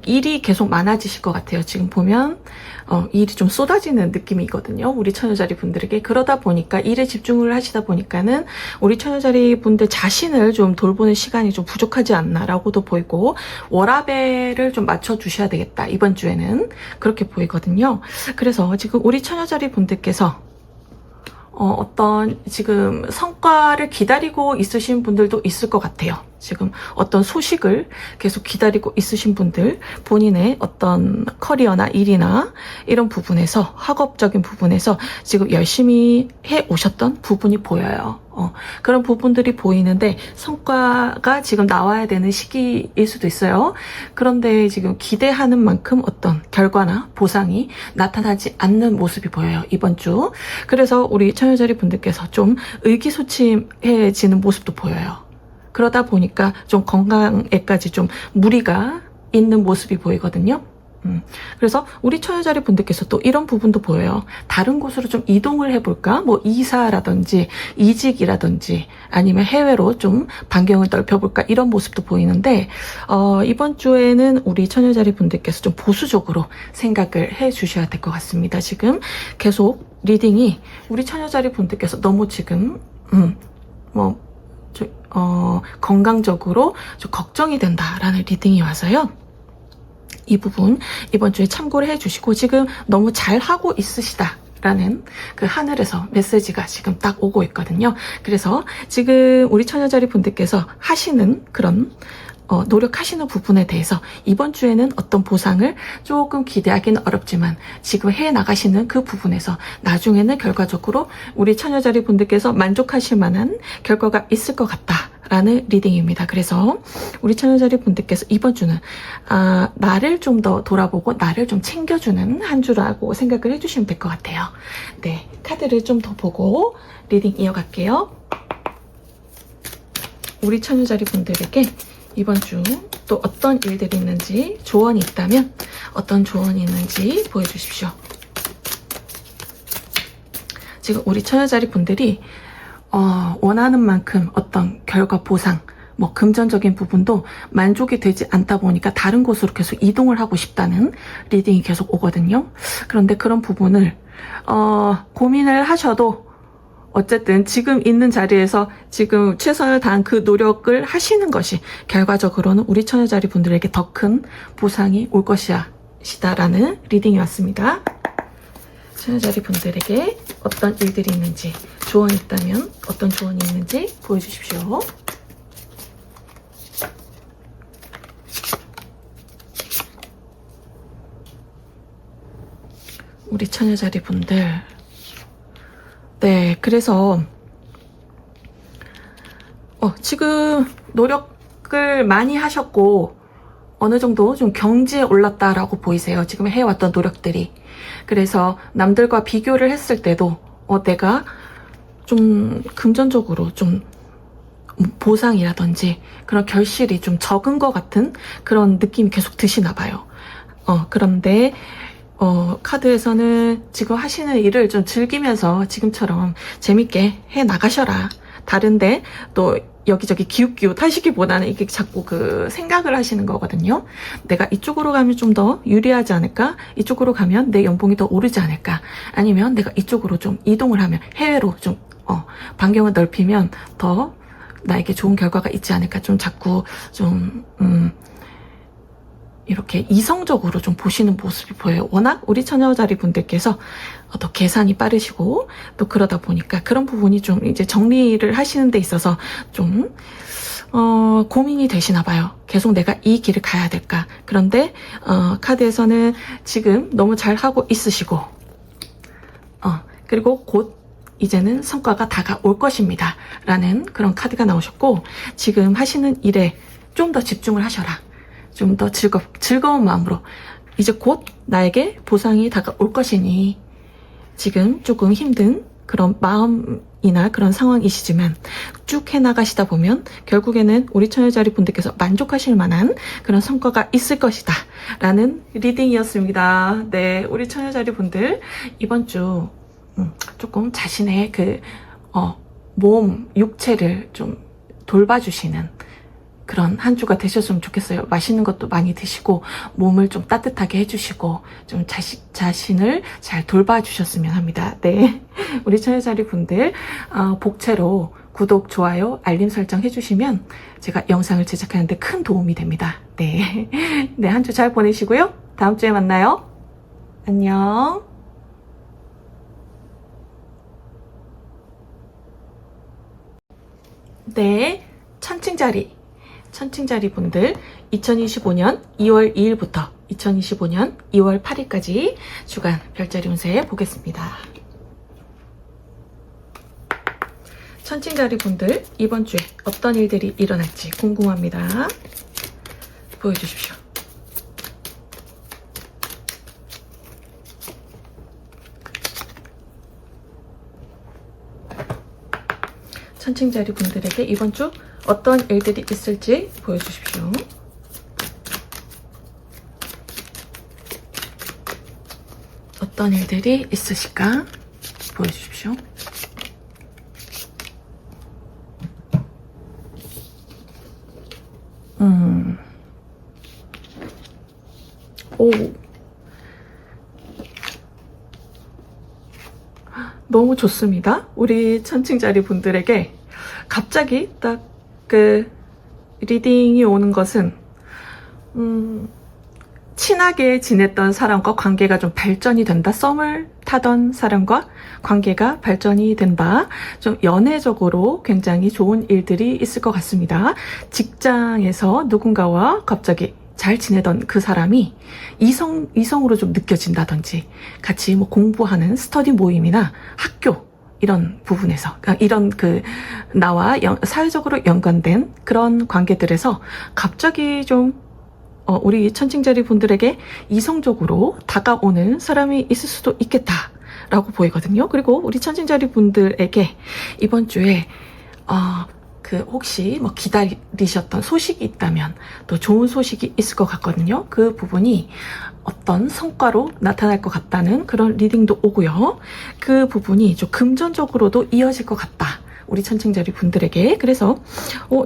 일이 계속 많아지실 것 같아요. 지금 보면 일이 좀 쏟아지는 느낌이거든요. 우리 처녀자리 분들에게. 그러다 보니까 일에 집중을 하시다 보니까는 우리 처녀자리 분들 자신을 좀 돌보는 시간이 좀 부족하지 않나라고도 보이고, 워라밸을 좀 맞춰주셔야 되겠다. 이번 주에는 그렇게 보이거든요. 그래서 지금 우리 처녀자리 분들께서 어떤 지금 성과를 기다리고 있으신 분들도 있을 것 같아요. 지금 어떤 소식을 계속 기다리고 있으신 분들, 본인의 어떤 커리어나 일이나 이런 부분에서, 학업적인 부분에서 지금 열심히 해 오셨던 부분이 보여요. 그런 부분들이 보이는데 성과가 지금 나와야 되는 시기일 수도 있어요. 그런데 지금 기대하는 만큼 어떤 결과나 보상이 나타나지 않는 모습이 보여요, 이번 주. 그래서 우리 처녀자리 분들께서 좀 의기소침해지는 모습도 보여요. 그러다 보니까 좀 건강에까지 좀 무리가 있는 모습이 보이거든요. 그래서 우리 처녀자리 분들께서 또 이런 부분도 보여요. 다른 곳으로 좀 이동을 해볼까? 뭐 이사라든지 이직이라든지 아니면 해외로 좀 반경을 넓혀볼까? 이런 모습도 보이는데 이번 주에는 우리 처녀자리 분들께서 좀 보수적으로 생각을 해 주셔야 될 것 같습니다. 지금 계속 리딩이 우리 처녀자리 분들께서 너무 지금 건강적으로 좀 걱정이 된다라는 리딩이 와서요. 이 부분 이번 주에 참고를 해주시고 지금 너무 잘하고 있으시다 라는 그 하늘에서 메시지가 지금 딱 오고 있거든요. 그래서 지금 우리 처녀자리 분들께서 하시는 그런 노력하시는 부분에 대해서 이번 주에는 어떤 보상을 조금 기대하기는 어렵지만 지금 해 나가시는 그 부분에서 나중에는 결과적으로 우리 처녀자리 분들께서 만족하실 만한 결과가 있을 것 같다 라는 리딩입니다. 그래서 우리 처녀자리 분들께서 이번 주는 나를 좀 더 돌아보고 나를 좀 챙겨주는 한 주라고 생각을 해주시면 될 것 같아요. 네, 카드를 좀 더 보고 리딩 이어갈게요. 우리 처녀자리 분들에게 이번 주 또 어떤 일들이 있는지, 조언이 있다면 어떤 조언이 있는지 보여주십시오. 지금 우리 처녀자리 분들이 원하는 만큼 어떤 결과 보상, 뭐 금전적인 부분도 만족이 되지 않다 보니까 다른 곳으로 계속 이동을 하고 싶다는 리딩이 계속 오거든요. 그런데 그런 부분을 고민을 하셔도 어쨌든 지금 있는 자리에서 지금 최선을 다한 그 노력을 하시는 것이 결과적으로는 우리 처녀자리 분들에게 더 큰 보상이 올 것이다라는 리딩이 왔습니다. 처녀자리 분들에게 어떤 일들이 있는지, 조언이 있다면 어떤 조언이 있는지 보여주십시오. 우리 처녀자리 분들, 네, 그래서 지금 노력을 많이 하셨고 어느 정도 좀 경지에 올랐다라고 보이세요. 지금 해왔던 노력들이. 그래서 남들과 비교를 했을 때도 내가 좀 금전적으로 좀 보상이라든지 그런 결실이 좀 적은 것 같은 그런 느낌이 계속 드시나 봐요. 그런데 카드에서는 지금 하시는 일을 좀 즐기면서 지금처럼 재밌게 해 나가셔라. 다른데 또 여기저기 기웃기웃 하시기보다는 이게 자꾸 그 생각을 하시는 거거든요. 내가 이쪽으로 가면 좀 더 유리하지 않을까? 이쪽으로 가면 내 연봉이 더 오르지 않을까? 아니면 내가 이쪽으로 좀 이동을 하면 해외로 좀 반경을 넓히면 더 나에게 좋은 결과가 있지 않을까? 좀 자꾸 좀 이렇게 이성적으로 좀 보시는 모습이 보여요. 워낙 우리 처녀자리 분들께서 더 계산이 빠르시고 또 그러다 보니까 그런 부분이 좀 이제 정리를 하시는 데 있어서 좀 고민이 되시나 봐요. 계속 내가 이 길을 가야 될까? 그런데 카드에서는 지금 너무 잘하고 있으시고 그리고 곧 이제는 성과가 다가올 것입니다. 라는 그런 카드가 나오셨고 지금 하시는 일에 좀 더 집중을 하셔라. 좀 더 즐거운 마음으로 이제 곧 나에게 보상이 다가올 것이니 지금 조금 힘든 그런 마음이나 그런 상황이시지만 쭉 해나가시다 보면 결국에는 우리 처녀자리 분들께서 만족하실 만한 그런 성과가 있을 것이다 라는 리딩이었습니다. 네, 우리 처녀자리 분들 이번 주 조금 자신의 그 몸, 육체를 좀 돌봐주시는 그런 한 주가 되셨으면 좋겠어요. 맛있는 것도 많이 드시고 몸을 좀 따뜻하게 해주시고 좀 자신을 잘 돌봐주셨으면 합니다. 네, 우리 처녀자리 분들 복채로 구독, 좋아요, 알림 설정 해주시면 제가 영상을 제작하는데 큰 도움이 됩니다. 네, 네, 한 주 잘 보내시고요. 다음 주에 만나요. 안녕. 네, 천칭자리 분들 2025년 2월 2일부터 2025년 2월 8일까지 주간 별자리 운세 보겠습니다. 천칭자리 분들 이번 주에 어떤 일들이 일어날지 궁금합니다. 보여주십시오. 천칭자리 분들에게 이번 주 어떤 일들이 있을지 보여주십시오. 어떤 일들이 있으실까 보여주십시오. 오, 너무 좋습니다. 우리 천칭자리 분들에게 갑자기 딱 그 리딩이 오는 것은 친하게 지냈던 사람과 관계가 좀 발전이 된다. 썸을 타던 사람과 관계가 발전이 된다. 좀 연애적으로 굉장히 좋은 일들이 있을 것 같습니다. 직장에서 누군가와 갑자기 잘 지내던 그 사람이 이성으로 좀 느껴진다든지, 같이 뭐 공부하는 스터디 모임이나 학교 이런 부분에서, 이런 나와 사회적으로 연관된 그런 관계들에서 갑자기 좀 우리 천칭자리 분들에게 이성적으로 다가오는 사람이 있을 수도 있겠다라고 보이거든요. 그리고 우리 천칭자리 분들에게 이번 주에 혹시 뭐 기다리셨던 소식이 있다면 또 좋은 소식이 있을 것 같거든요. 그 부분이 어떤 성과로 나타날 것 같다는 그런 리딩도 오고요. 그 부분이 좀 금전적으로도 이어질 것 같다. 우리 천칭자리 분들에게. 그래서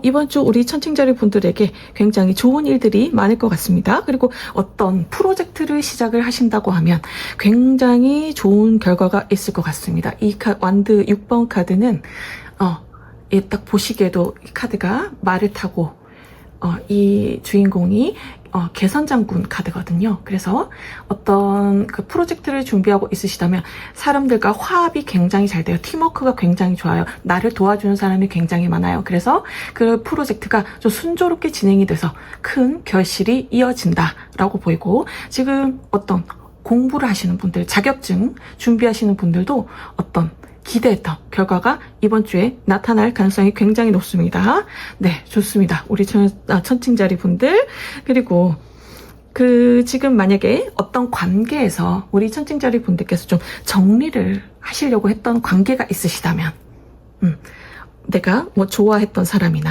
이번 주 우리 천칭자리 분들에게 굉장히 좋은 일들이 많을 것 같습니다. 그리고 어떤 프로젝트를 시작을 하신다고 하면 굉장히 좋은 결과가 있을 것 같습니다. 이 완드 6번 카드는 딱 보시기에도 이 카드가 말을 타고 이 주인공이 개선장군 카드거든요. 그래서 어떤 그 프로젝트를 준비하고 있으시다면 사람들과 화합이 굉장히 잘 돼요. 팀워크가 굉장히 좋아요. 나를 도와주는 사람이 굉장히 많아요. 그래서 그 프로젝트가 좀 순조롭게 진행이 돼서 큰 결실이 이어진다라고 보이고, 지금 어떤 공부를 하시는 분들, 자격증 준비하시는 분들도 어떤 기대했던 결과가 이번 주에 나타날 가능성이 굉장히 높습니다. 네, 좋습니다. 우리 천칭자리 분들. 그리고 지금 만약에 어떤 관계에서 우리 천칭자리 분들께서 좀 정리를 하시려고 했던 관계가 있으시다면, 내가 뭐 좋아했던 사람이나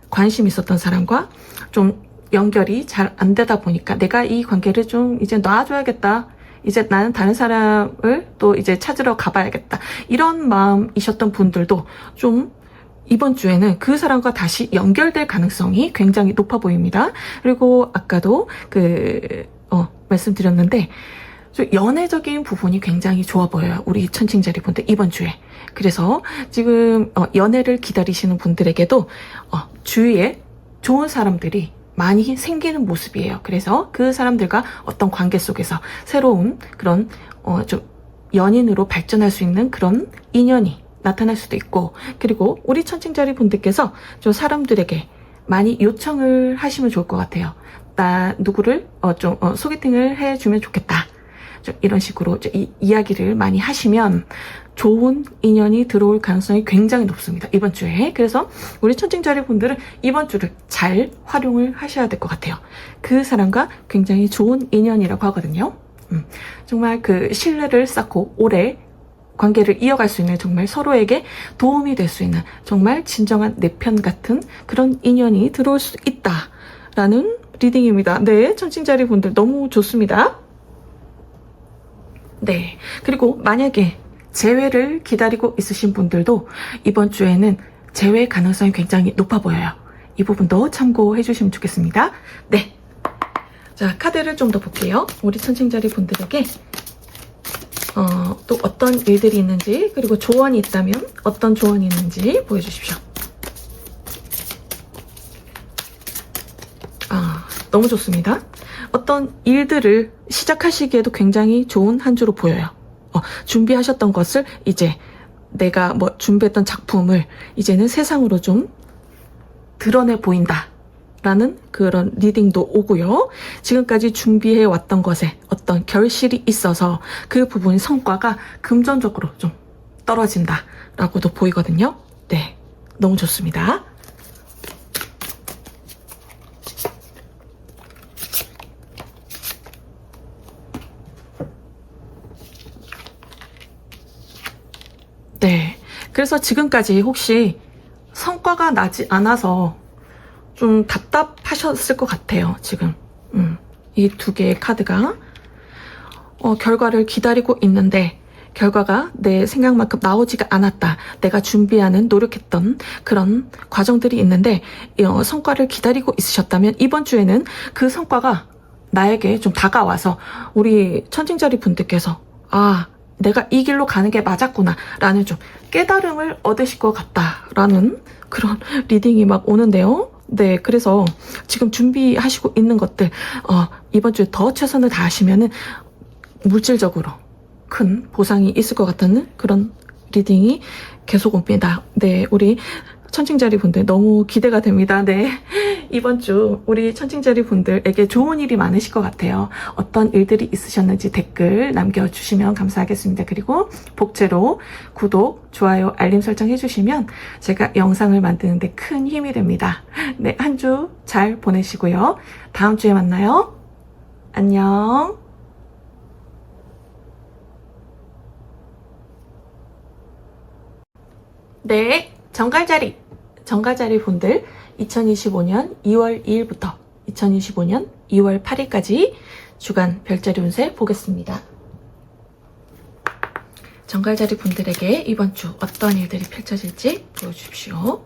관심 있었던 사람과 좀 연결이 잘 안 되다 보니까 내가 이 관계를 좀 이제 놔줘야겠다. 이제 나는 다른 사람을 또 이제 찾으러 가봐야겠다. 이런 마음이셨던 분들도 좀 이번 주에는 그 사람과 다시 연결될 가능성이 굉장히 높아 보입니다. 그리고 아까도 말씀드렸는데 좀 연애적인 부분이 굉장히 좋아 보여요. 우리 천칭자리 분들 이번 주에. 그래서 지금 연애를 기다리시는 분들에게도 주위에 좋은 사람들이 많이 생기는 모습이에요. 그래서 그 사람들과 어떤 관계 속에서 새로운 그런 좀 연인으로 발전할 수 있는 그런 인연이 나타날 수도 있고, 그리고 우리 천칭자리 분들께서 좀 사람들에게 많이 요청을 하시면 좋을 것 같아요. 나 누구를 소개팅을 해주면 좋겠다. 좀 이런 식으로 이야기를 많이 하시면 좋은 인연이 들어올 가능성이 굉장히 높습니다. 이번 주에. 그래서 우리 천칭자리 분들은 이번 주를 잘 활용을 하셔야 될 것 같아요. 그 사람과 굉장히 좋은 인연이라고 하거든요. 정말 신뢰를 쌓고 오래 관계를 이어갈 수 있는, 정말 서로에게 도움이 될 수 있는 정말 진정한 내 편 같은 그런 인연이 들어올 수 있다라는 리딩입니다. 네, 천칭자리 분들 너무 좋습니다. 네, 그리고 만약에 재회를 기다리고 있으신 분들도 이번 주에는 재회 가능성이 굉장히 높아 보여요. 이 부분도 참고해 주시면 좋겠습니다. 네, 자, 카드를 좀 더 볼게요. 우리 천칭자리 분들에게 또 어떤 일들이 있는지, 그리고 조언이 있다면 어떤 조언이 있는지 보여주십시오. 너무 좋습니다. 어떤 일들을 시작하시기에도 굉장히 좋은 한 주로 보여요. 준비하셨던 것을 이제 내가 뭐 준비했던 작품을 이제는 세상으로 좀 드러내 보인다 라는 그런 리딩도 오고요. 지금까지 준비해 왔던 것에 어떤 결실이 있어서 그 부분 성과가 금전적으로 좀 떨어진다 라고도 보이거든요. 네, 너무 좋습니다. 네, 그래서 지금까지 혹시 성과가 나지 않아서 좀 답답하셨을 것 같아요. 지금 이 두 개의 카드가 결과를 기다리고 있는데 결과가 내 생각만큼 나오지가 않았다. 내가 준비하는 노력했던 그런 과정들이 있는데 성과를 기다리고 있으셨다면 이번 주에는 그 성과가 나에게 좀 다가와서 우리 천칭자리 분들께서 내가 이 길로 가는 게 맞았구나 라는 좀 깨달음을 얻으실 것 같다라는 그런 리딩이 막 오는데요. 네, 그래서 지금 준비하시고 있는 것들 이번 주에 더 최선을 다하시면은 물질적으로 큰 보상이 있을 것 같다는 그런 리딩이 계속 옵니다. 네, 우리 천칭자리 분들 너무 기대가 됩니다. 네, 이번 주 우리 천칭자리 분들에게 좋은 일이 많으실 것 같아요. 어떤 일들이 있으셨는지 댓글 남겨주시면 감사하겠습니다. 그리고 복제로 구독, 좋아요, 알림 설정 해주시면 제가 영상을 만드는데 큰 힘이 됩니다. 네, 한 주 잘 보내시고요. 다음 주에 만나요. 안녕. 네, 정갈자리 분들 2025년 2월 2일부터 2025년 2월 8일까지 주간 별자리 운세 보겠습니다. 정갈자리 분들에게 이번 주 어떤 일들이 펼쳐질지 보여주십시오.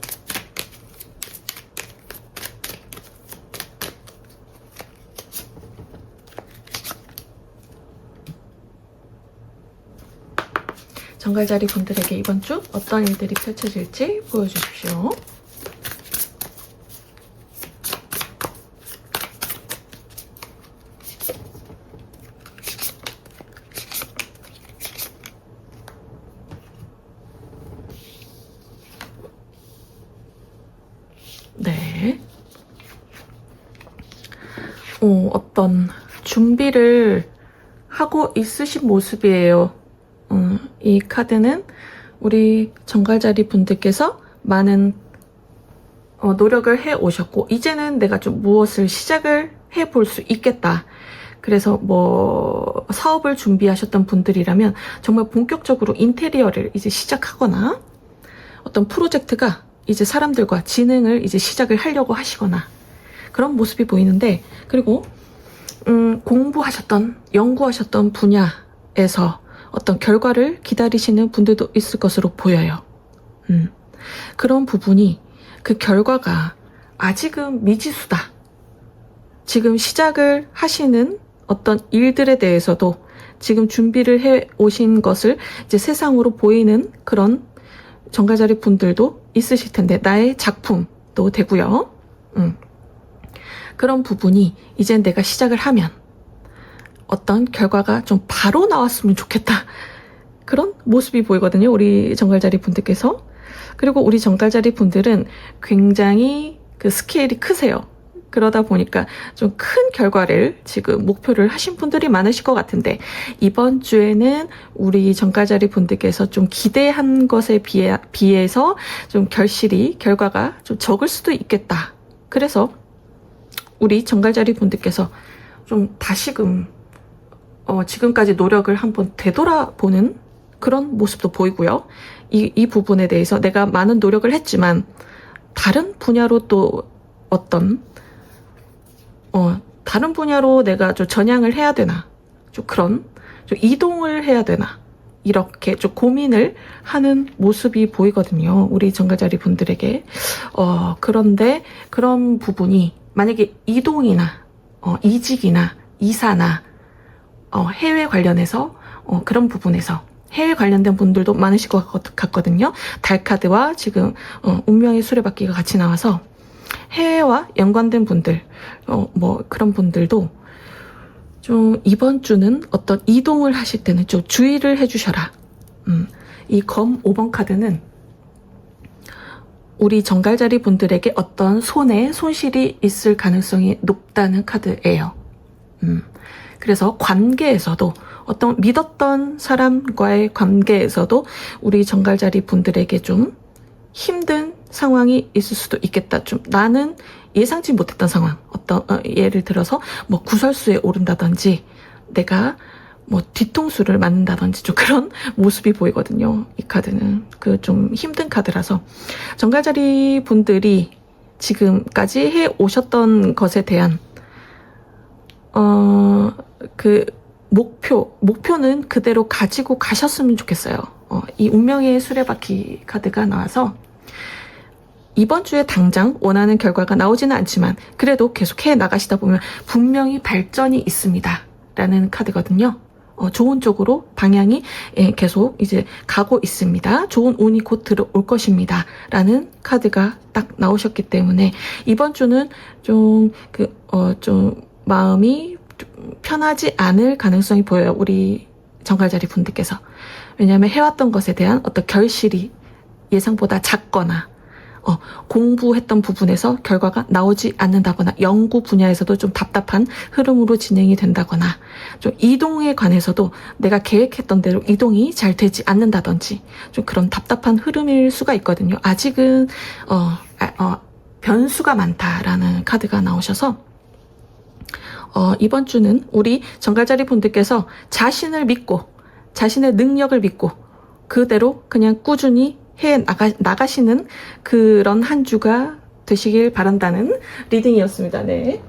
정갈자리 분들에게 이번 주 어떤 일들이 펼쳐질지 보여주십시오. 네. 어떤 준비를 하고 있으신 모습이에요. 이 카드는 우리 정갈자리 분들께서 많은 노력을 해 오셨고 이제는 내가 좀 무엇을 시작을 해 볼 수 있겠다. 그래서 뭐 사업을 준비하셨던 분들이라면 정말 본격적으로 인테리어를 이제 시작하거나 어떤 프로젝트가 이제 사람들과 진행을 이제 시작을 하려고 하시거나 그런 모습이 보이는데, 그리고 공부하셨던 연구하셨던 분야에서 어떤 결과를 기다리시는 분들도 있을 것으로 보여요. 그런 부분이 그 결과가 아직은 미지수다. 지금 시작을 하시는 어떤 일들에 대해서도 지금 준비를 해 오신 것을 이제 세상으로 보이는 그런 정갈자리 분들도 있으실 텐데 나의 작품도 되고요. 그런 부분이 이제 내가 시작을 하면 어떤 결과가 좀 바로 나왔으면 좋겠다. 그런 모습이 보이거든요. 우리 정갈자리 분들께서. 그리고 우리 정갈자리 분들은 굉장히 그 스케일이 크세요. 그러다 보니까 좀 큰 결과를 지금 목표를 하신 분들이 많으실 것 같은데 이번 주에는 우리 정갈자리 분들께서 좀 기대한 것에 비해서 좀 결과가 좀 적을 수도 있겠다. 그래서 우리 정갈자리 분들께서 좀 다시금 지금까지 노력을 한번 되돌아보는 그런 모습도 보이고요. 이 부분에 대해서 내가 많은 노력을 했지만 다른 분야로 또 다른 분야로 내가 좀 전향을 해야 되나, 좀 이동을 해야 되나, 이렇게 좀 고민을 하는 모습이 보이거든요. 우리 정갈자리 분들에게. 그런데 그런 부분이 만약에 이동이나, 이직이나, 이사나, 해외 관련해서, 그런 부분에서 해외 관련된 분들도 많으실 것 같거든요. 달카드와 지금, 운명의 수레바퀴가 같이 나와서 해외와 연관된 분들, 그런 분들도 좀 이번 주는 어떤 이동을 하실 때는 좀 주의를 해주셔라. 이 검 5번 카드는 우리 정갈자리 분들에게 어떤 손실이 있을 가능성이 높다는 카드예요. 그래서 관계에서도 어떤 믿었던 사람과의 관계에서도 우리 정갈자리 분들에게 좀 힘든 상황이 있을 수도 있겠다. 좀 나는 예상치 못했던 상황, 예를 들어서 구설수에 오른다든지 내가 뒤통수를 맞는다든지 좀 그런 모습이 보이거든요. 이 카드는 그 좀 힘든 카드라서 정갈자리 분들이 지금까지 해 오셨던 것에 대한 그 목표는 그대로 가지고 가셨으면 좋겠어요. 이 운명의 수레바퀴 카드가 나와서 이번 주에 당장 원하는 결과가 나오지는 않지만 그래도 계속 해 나가시다 보면 분명히 발전이 있습니다. 라는 카드거든요. 좋은 쪽으로 방향이 계속 이제 가고 있습니다. 좋은 운이 곧 들어올 것입니다. 라는 카드가 딱 나오셨기 때문에 이번 주는 좀 마음이 좀 편하지 않을 가능성이 보여요. 우리 정갈자리 분들께서. 왜냐하면 해왔던 것에 대한 어떤 결실이 예상보다 작거나 공부했던 부분에서 결과가 나오지 않는다거나 연구 분야에서도 좀 답답한 흐름으로 진행이 된다거나 좀 이동에 관해서도 내가 계획했던 대로 이동이 잘 되지 않는다든지 좀 그런 답답한 흐름일 수가 있거든요. 아직은 변수가 많다라는 카드가 나오셔서 이번 주는 우리 정갈자리 분들께서 자신을 믿고 자신의 능력을 믿고 그대로 그냥 꾸준히 해 나가시는 그런 한 주가 되시길 바란다는 리딩이었습니다. 네.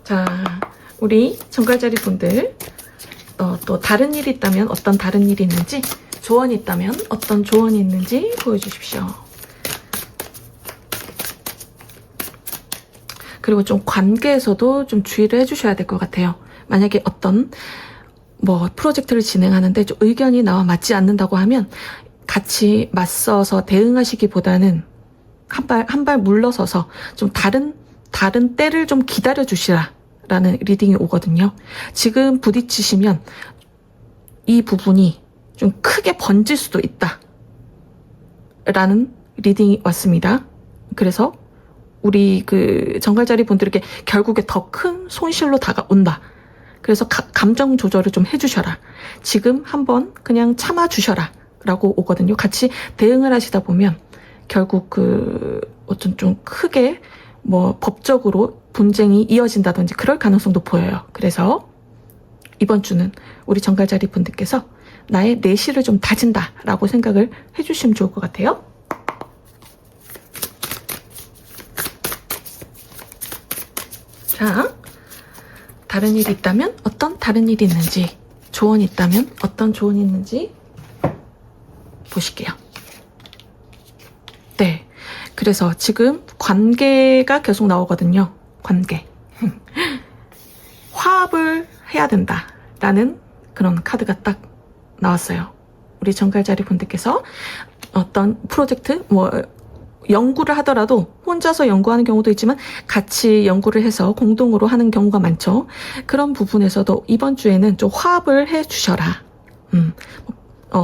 자, 우리 정갈자리 분들 또 다른 일이 있다면 어떤 다른 일이 있는지, 조언이 있다면 어떤 조언이 있는지 보여주십시오. 그리고 좀 관계에서도 좀 주의를 해주셔야 될 것 같아요. 만약에 어떤 프로젝트를 진행하는데 좀 의견이 나와 맞지 않는다고 하면 같이 맞서서 대응하시기보다는 한 발 물러서서 좀 다른 때를 좀 기다려 주시라 라는 리딩이 오거든요. 지금 부딪히시면 이 부분이 좀 크게 번질 수도 있다 라는 리딩이 왔습니다. 그래서 우리 정갈자리 분들에게 결국에 더 큰 손실로 다가온다. 그래서 감정 조절을 좀 해주셔라. 지금 한번 그냥 참아주셔라 라고 오거든요. 같이 대응을 하시다 보면 결국 어떤 좀 크게 법적으로 분쟁이 이어진다든지 그럴 가능성도 보여요. 그래서 이번 주는 우리 정갈자리 분들께서 나의 내실을 좀 다진다 라고 생각을 해주시면 좋을 것 같아요. 자, 다른 일이 있다면 어떤 다른 일이 있는지, 조언이 있다면 어떤 조언이 있는지 보실게요. 네. 그래서 지금 관계가 계속 나오거든요. 관계. 화합을 해야 된다라는 그런 카드가 딱 나왔어요. 우리 정갈자리 분들께서 어떤 프로젝트, 연구를 하더라도 혼자서 연구하는 경우도 있지만 같이 연구를 해서 공동으로 하는 경우가 많죠. 그런 부분에서도 이번 주에는 좀 화합을 해 주셔라.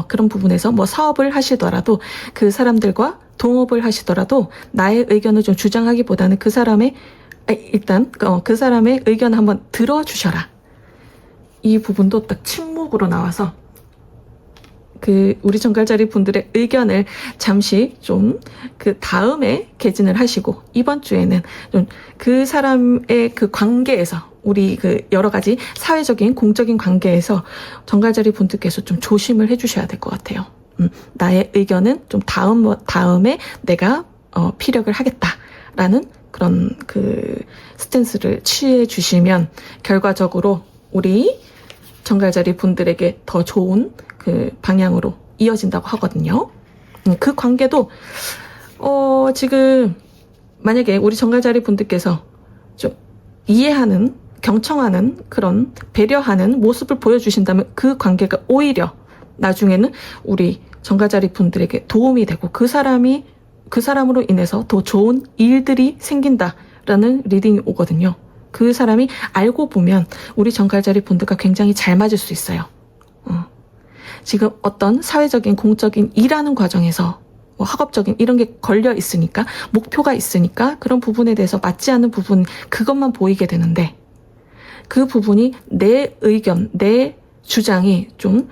그런 부분에서 사업을 하시더라도 그 사람들과 동업을 하시더라도 나의 의견을 좀 주장하기보다는 그 사람의 그 사람의 의견을 한번 들어주셔라. 이 부분도 딱 침묵으로 나와서 우리 정갈자리 분들의 의견을 잠시 좀 다음에 개진을 하시고 이번 주에는 좀 그 사람의 관계에서 우리 여러 가지 사회적인 공적인 관계에서 정갈자리 분들께서 좀 조심을 해주셔야 될 것 같아요. 나의 의견은 좀 다음에 내가 피력을 하겠다라는 그런 스탠스를 취해 주시면 결과적으로 우리 정갈자리 분들에게 더 좋은 방향으로 이어진다고 하거든요. 그 관계도 지금 만약에 우리 정갈자리 분들께서 좀 이해하는, 경청하는, 그런 배려하는 모습을 보여주신다면 그 관계가 오히려 나중에는 우리 정갈자리 분들에게 도움이 되고 그 사람으로 인해서 더 좋은 일들이 생긴다라는 리딩이 오거든요. 그 사람이 알고 보면 우리 정갈자리 분들과 굉장히 잘 맞을 수 있어요. 지금 어떤 사회적인 공적인 일하는 과정에서 학업적인 이런 게 걸려 있으니까 목표가 있으니까 그런 부분에 대해서 맞지 않는 부분 그것만 보이게 되는데 그 부분이 내 의견, 내 주장이 좀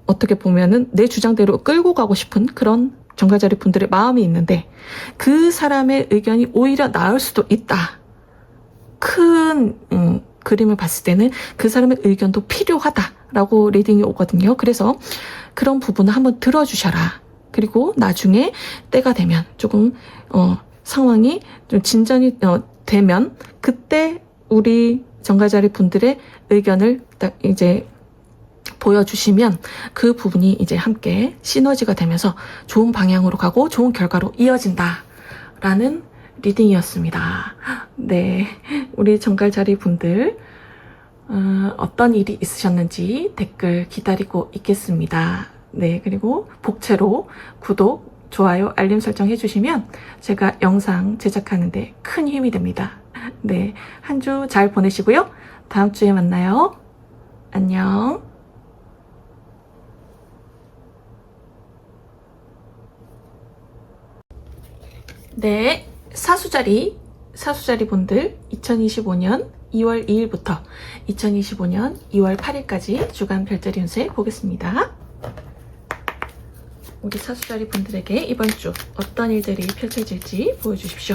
어떻게 보면은 내 주장대로 끌고 가고 싶은 그런 정갈자리 분들의 마음이 있는데 그 사람의 의견이 오히려 나을 수도 있다. 큰 그림을 봤을 때는 그 사람의 의견도 필요하다라고 리딩이 오거든요. 그래서 그런 부분을 한번 들어주셔라. 그리고 나중에 때가 되면 조금 상황이 좀 진전이 되면 그때 우리 정갈자리 분들의 의견을 딱 이제 보여주시면 그 부분이 이제 함께 시너지가 되면서 좋은 방향으로 가고 좋은 결과로 이어진다 라는 리딩이었습니다. 네, 우리 정갈자리 분들 어떤 일이 있으셨는지 댓글 기다리고 있겠습니다. 네, 그리고 복채로 구독, 좋아요, 알림 설정 해주시면 제가 영상 제작하는데 큰 힘이 됩니다. 네, 한 주 잘 보내시고요. 다음 주에 만나요. 안녕. 네, 사수자리 분들 2025년 2월 2일부터 2025년 2월 8일까지 주간 별자리 운세 보겠습니다. 우리 사수자리 분들에게 이번 주 어떤 일들이 펼쳐질지 보여주십시오.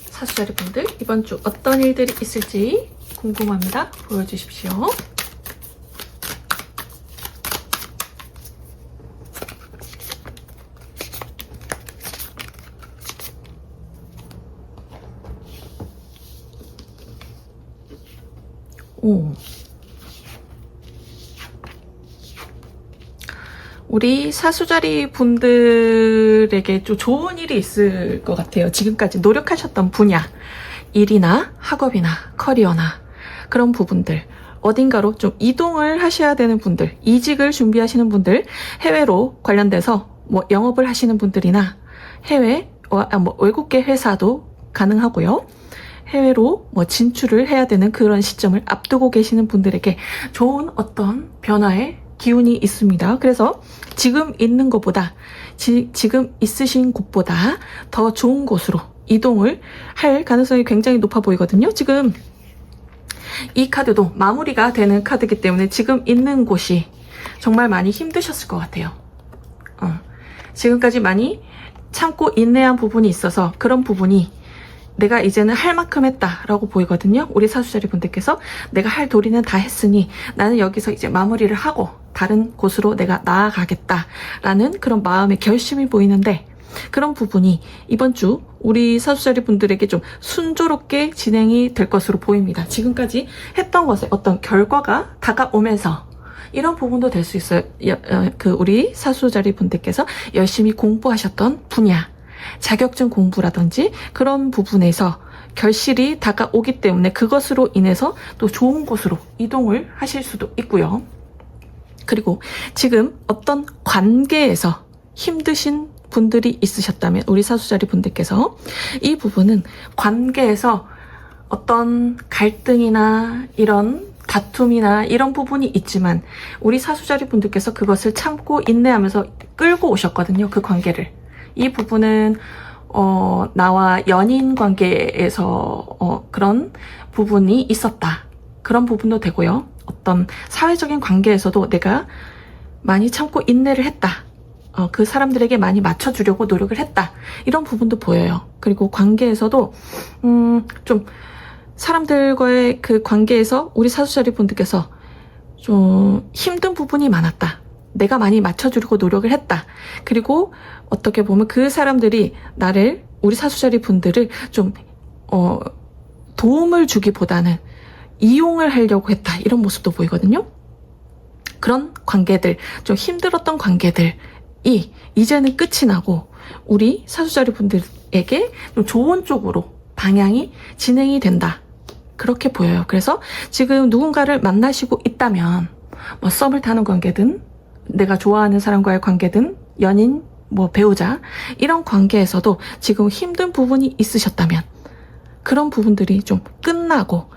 사수자리 분들 이번 주 어떤 일들이 있을지 궁금합니다. 보여주십시오. 오. 우리 사수자리 분들에게 좀 좋은 일이 있을 것 같아요. 지금까지 노력하셨던 분야, 일이나 학업이나 커리어나 그런 부분들, 어딘가로 좀 이동을 하셔야 되는 분들, 이직을 준비하시는 분들, 해외로 관련돼서 뭐 영업을 하시는 분들이나 해외, 외국계 회사도 가능하고요. 해외로 뭐 진출을 해야 되는 그런 시점을 앞두고 계시는 분들에게 좋은 어떤 변화의 기운이 있습니다. 그래서 지금 있는 것보다 지금 있으신 곳보다 더 좋은 곳으로 이동을 할 가능성이 굉장히 높아 보이거든요. 지금 이 카드도 마무리가 되는 카드이기 때문에 지금 있는 곳이 정말 많이 힘드셨을 것 같아요. 지금까지 많이 참고 인내한 부분이 있어서 그런 부분이 내가 이제는 할 만큼 했다라고 보이거든요. 우리 사수자리 분들께서 내가 할 도리는 다 했으니 나는 여기서 이제 마무리를 하고 다른 곳으로 내가 나아가겠다라는 그런 마음의 결심이 보이는데, 그런 부분이 이번 주 우리 사수자리 분들에게 좀 순조롭게 진행이 될 것으로 보입니다. 지금까지 했던 것에 어떤 결과가 다가오면서 이런 부분도 될 수 있어요. 우리 사수자리 분들께서 열심히 공부하셨던 분야, 자격증 공부라든지 그런 부분에서 결실이 다가오기 때문에 그것으로 인해서 또 좋은 곳으로 이동을 하실 수도 있고요. 그리고 지금 어떤 관계에서 힘드신 분들이 있으셨다면 우리 사수자리 분들께서 이 부분은 관계에서 어떤 갈등이나 이런 다툼이나 이런 부분이 있지만 우리 사수자리 분들께서 그것을 참고 인내하면서 끌고 오셨거든요. 그 관계를. 이 부분은 나와 연인 관계에서 그런 부분이 있었다. 그런 부분도 되고요. 어떤 사회적인 관계에서도 내가 많이 참고 인내를 했다. 그 사람들에게 많이 맞춰주려고 노력을 했다. 이런 부분도 보여요. 그리고 관계에서도 좀 사람들과의 그 관계에서 우리 사수자리 분들께서 좀 힘든 부분이 많았다. 내가 많이 맞춰주려고 노력을 했다. 그리고 어떻게 보면 그 사람들이 나를, 우리 사수자리 분들을 좀 도움을 주기보다는 이용을 하려고 했다. 이런 모습도 보이거든요. 그런 관계들, 좀 힘들었던 관계들이 이제는 끝이 나고 우리 사수자리 분들에게 좀 좋은 쪽으로 방향이 진행이 된다. 그렇게 보여요. 그래서 지금 누군가를 만나시고 있다면 뭐 썸을 타는 관계든 내가 좋아하는 사람과의 관계든 연인, 뭐 배우자 이런 관계에서도 지금 힘든 부분이 있으셨다면 그런 부분들이 좀 끝나고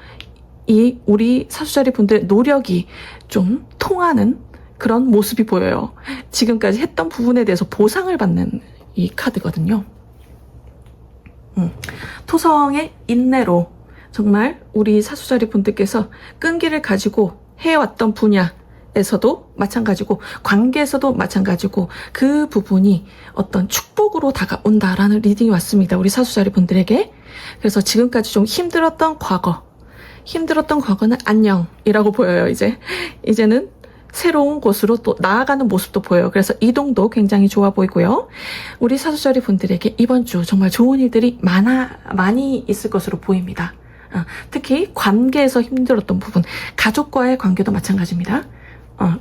이 우리 사수자리 분들의 노력이 좀 통하는 그런 모습이 보여요. 지금까지 했던 부분에 대해서 보상을 받는 이 카드거든요. 토성의 인내로 정말 우리 사수자리 분들께서 끈기를 가지고 해왔던 분야에서도 마찬가지고 관계에서도 마찬가지고 그 부분이 어떤 축복으로 다가온다라는 리딩이 왔습니다. 우리 사수자리 분들에게. 그래서 지금까지 좀 힘들었던 과거는 안녕이라고 보여요. 이제는 새로운 곳으로 또 나아가는 모습도 보여요. 그래서 이동도 굉장히 좋아 보이고요. 우리 사수자리 분들에게 이번 주 정말 좋은 일들이 많이 있을 것으로 보입니다. 특히 관계에서 힘들었던 부분, 가족과의 관계도 마찬가지입니다.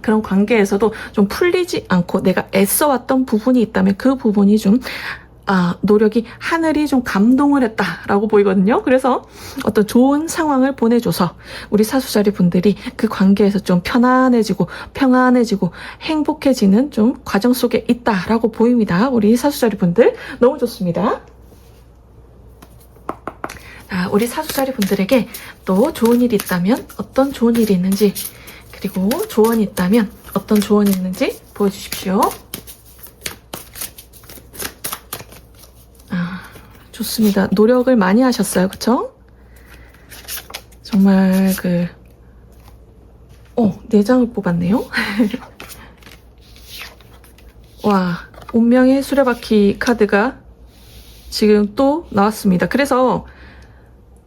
그런 관계에서도 좀 풀리지 않고 내가 애써왔던 부분이 있다면 그 부분이 좀 노력이 하늘이 좀 감동을 했다라고 보이거든요. 그래서 어떤 좋은 상황을 보내줘서 우리 사수자리 분들이 그 관계에서 좀 편안해지고 평안해지고 행복해지는 좀 과정 속에 있다라고 보입니다. 우리 사수자리 분들 너무 좋습니다. 우리 사수자리 분들에게 또 좋은 일이 있다면 어떤 좋은 일이 있는지, 그리고 조언이 있다면 어떤 조언이 있는지 보여주십시오. 좋습니다. 노력을 많이 하셨어요. 그쵸? 정말 네 장을 뽑았네요. 와, 운명의 수레바퀴 카드가 지금 또 나왔습니다. 그래서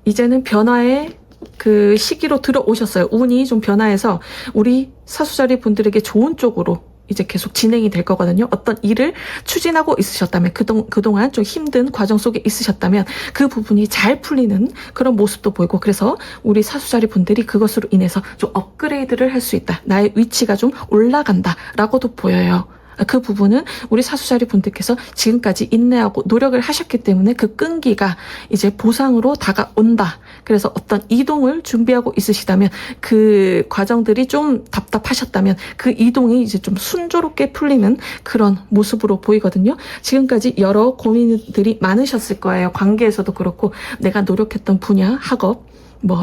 이제는 변화의 그 시기로 들어오셨어요. 운이 좀 변화해서 우리 사수자리 분들에게 좋은 쪽으로 이제 계속 진행이 될 거거든요. 어떤 일을 추진하고 있으셨다면, 그동안 좀 힘든 과정 속에 있으셨다면 그 부분이 잘 풀리는 그런 모습도 보이고, 그래서 우리 사수자리 분들이 그것으로 인해서 좀 업그레이드를 할 수 있다. 나의 위치가 좀 올라간다. 라고도 보여요. 그 부분은 우리 사수자리 분들께서 지금까지 인내하고 노력을 하셨기 때문에 그 끈기가 이제 보상으로 다가온다. 그래서 어떤 이동을 준비하고 있으시다면, 그 과정들이 좀 답답하셨다면 그 이동이 이제 좀 순조롭게 풀리는 그런 모습으로 보이거든요. 지금까지 여러 고민들이 많으셨을 거예요. 관계에서도 그렇고, 내가 노력했던 분야, 학업,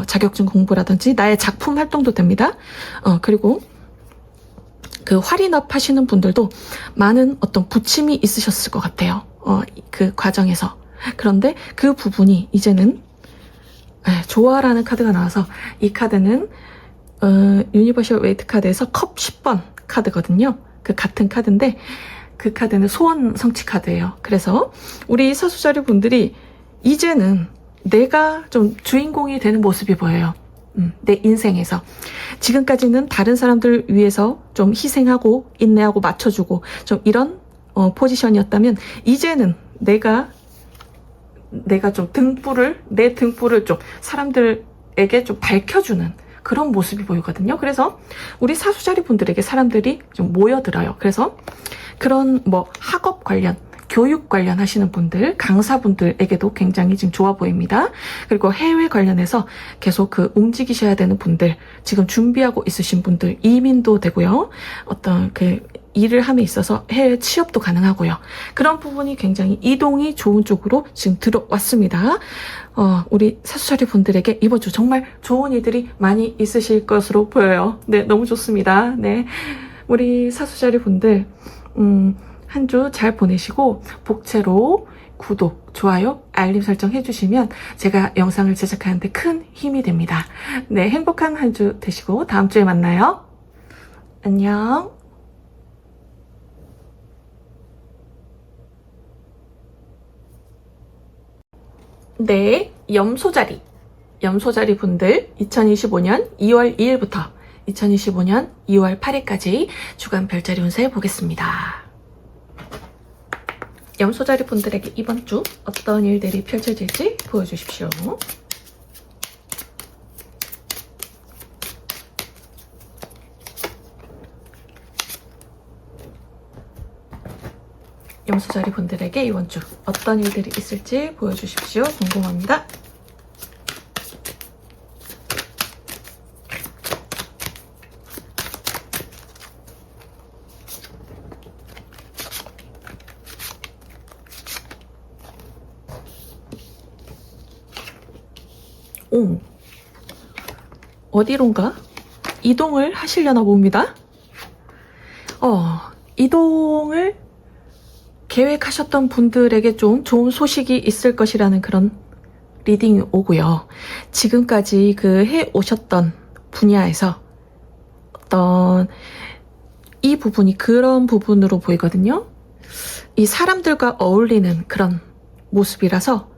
자격증 공부라든지 나의 작품 활동도 됩니다. 그리고 그 활인업 하시는 분들도 많은 어떤 부침이 있으셨을 것 같아요. 그 과정에서. 그런데 그 부분이 이제는 조화라는 카드가 나와서, 이 카드는 유니버셜 웨이트 카드에서 컵 10번 카드거든요. 그 같은 카드인데 그 카드는 소원 성취 카드예요. 그래서 우리 사수자리 분들이 이제는 내가 좀 주인공이 되는 모습이 보여요. 내 인생에서. 지금까지는 다른 사람들 위해서 좀 희생하고 인내하고 맞춰주고 좀 이런 포지션이었다면, 이제는 내가 좀 내 등불을 좀 사람들에게 좀 밝혀주는 그런 모습이 보이거든요. 그래서 우리 사수자리 분들에게 사람들이 좀 모여들어요. 그래서 그런 학업 관련, 교육 관련 하시는 분들, 강사분들에게도 굉장히 지금 좋아 보입니다. 그리고 해외 관련해서 계속 움직이셔야 되는 분들, 지금 준비하고 있으신 분들, 이민도 되고요. 어떤 일을 함에 있어서 해외 취업도 가능하고요. 그런 부분이 굉장히 이동이 좋은 쪽으로 지금 들어왔습니다. 우리 사수자리 분들에게 이번 주 정말 좋은 일들이 많이 있으실 것으로 보여요. 네, 너무 좋습니다. 네, 우리 사수자리 분들, 한 주 잘 보내시고, 복채로 구독, 좋아요, 알림 설정 해주시면 제가 영상을 제작하는데 큰 힘이 됩니다. 네, 행복한 한 주 되시고 다음 주에 만나요. 안녕. 네, 염소자리 분들 2025년 2월 2일부터 2025년 2월 8일까지 주간 별자리 운세 보겠습니다. 염소자리 분들에게 이번 주 어떤 일들이 펼쳐질지 보여주십시오. 염소자리 분들에게 이번 주 어떤 일들이 있을지 보여주십시오. 궁금합니다. 어디론가 이동을 하시려나 봅니다. 이동을 계획하셨던 분들에게 좀 좋은 소식이 있을 것이라는 그런 리딩이 오고요. 지금까지 해오셨던 분야에서 어떤 이 부분이 그런 부분으로 보이거든요. 이 사람들과 어울리는 그런 모습이라서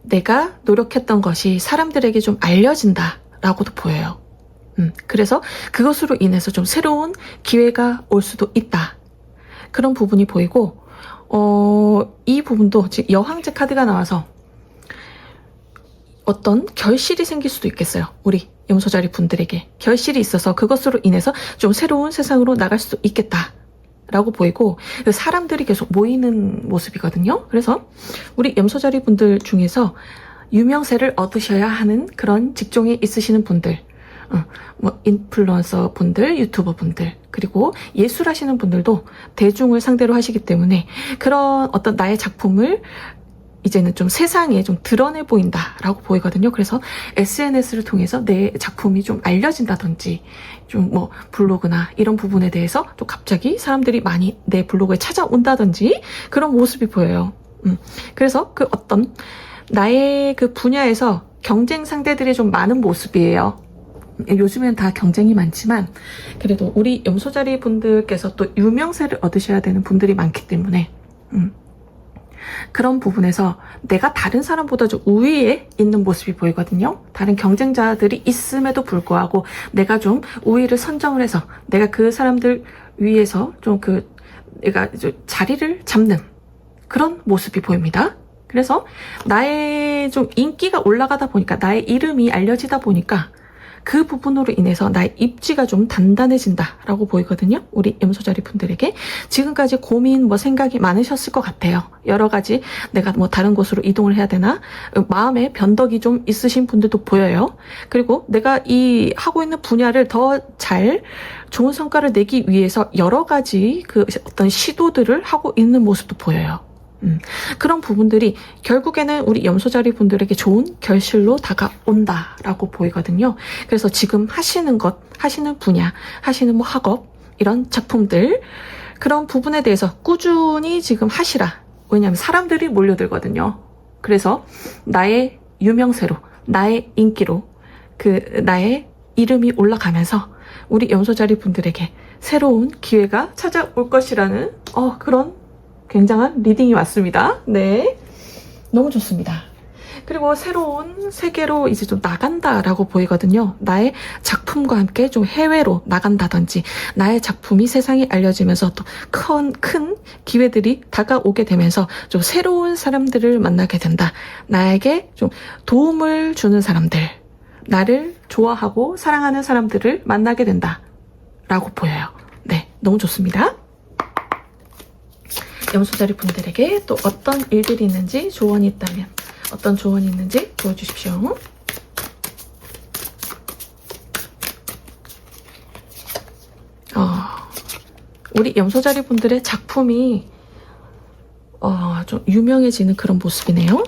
내가 노력했던 것이 사람들에게 좀 알려진다 라고도 보여요. 그래서 그것으로 인해서 좀 새로운 기회가 올 수도 있다. 그런 부분이 보이고, 이 부분도 지금 여황제 카드가 나와서 어떤 결실이 생길 수도 있겠어요. 우리 염소자리 분들에게 결실이 있어서 그것으로 인해서 좀 새로운 세상으로 나갈 수도 있겠다 라고 보이고, 사람들이 계속 모이는 모습이거든요. 그래서 우리 염소자리 분들 중에서 유명세를 얻으셔야 하는 그런 직종에 있으시는 분들, 뭐 인플루언서 분들, 유튜버 분들, 그리고 예술하시는 분들도 대중을 상대로 하시기 때문에 그런 어떤 나의 작품을 이제는 좀 세상에 좀 드러내 보인다라고 보이거든요. 그래서 SNS를 통해서 내 작품이 좀 알려진다든지, 좀 뭐 블로그나 이런 부분에 대해서 좀 갑자기 사람들이 많이 내 블로그에 찾아온다든지 그런 모습이 보여요. 그래서 그 어떤 나의 그 분야에서 경쟁 상대들이 좀 많은 모습이에요. 요즘엔 다 경쟁이 많지만 그래도 우리 염소자리 분들께서 또 유명세를 얻으셔야 되는 분들이 많기 때문에 그런 부분에서 내가 다른 사람보다 좀 우위에 있는 모습이 보이거든요. 다른 경쟁자들이 있음에도 불구하고 내가 좀 우위를 선정을 해서 내가 그 사람들 위에서 좀 내가 자리를 잡는 그런 모습이 보입니다. 그래서 나의 좀 인기가 올라가다 보니까, 나의 이름이 알려지다 보니까 그 부분으로 인해서 나의 입지가 좀 단단해진다라고 보이거든요. 우리 염소자리 분들에게 지금까지 고민 생각이 많으셨을 것 같아요. 여러 가지 내가 뭐 다른 곳으로 이동을 해야 되나, 마음에 변덕이 좀 있으신 분들도 보여요. 그리고 내가 이 하고 있는 분야를 더 잘 좋은 성과를 내기 위해서 여러 가지 그 어떤 시도들을 하고 있는 모습도 보여요. 그런 부분들이 결국에는 우리 염소자리 분들에게 좋은 결실로 다가온다라고 보이거든요. 그래서 지금 하시는 것, 하시는 분야, 하시는 뭐 학업, 이런 작품들, 그런 부분에 대해서 꾸준히 지금 하시라. 왜냐하면 사람들이 몰려들거든요. 그래서 나의 유명세로, 나의 인기로, 나의 이름이 올라가면서 우리 염소자리 분들에게 새로운 기회가 찾아올 것이라는 그런 굉장한 리딩이 왔습니다. 네, 너무 좋습니다. 그리고 새로운 세계로 이제 좀 나간다라고 보이거든요. 나의 작품과 함께 좀 해외로 나간다든지, 나의 작품이 세상에 알려지면서 또 큰 기회들이 다가오게 되면서 좀 새로운 사람들을 만나게 된다. 나에게 좀 도움을 주는 사람들, 나를 좋아하고 사랑하는 사람들을 만나게 된다 라고 보여요. 네, 너무 좋습니다. 염소자리 분들에게 또 어떤 일들이 있는지, 조언이 있다면 어떤 조언이 있는지 보여주십시오. 우리 염소자리 분들의 작품이 좀 유명해지는 그런 모습이네요.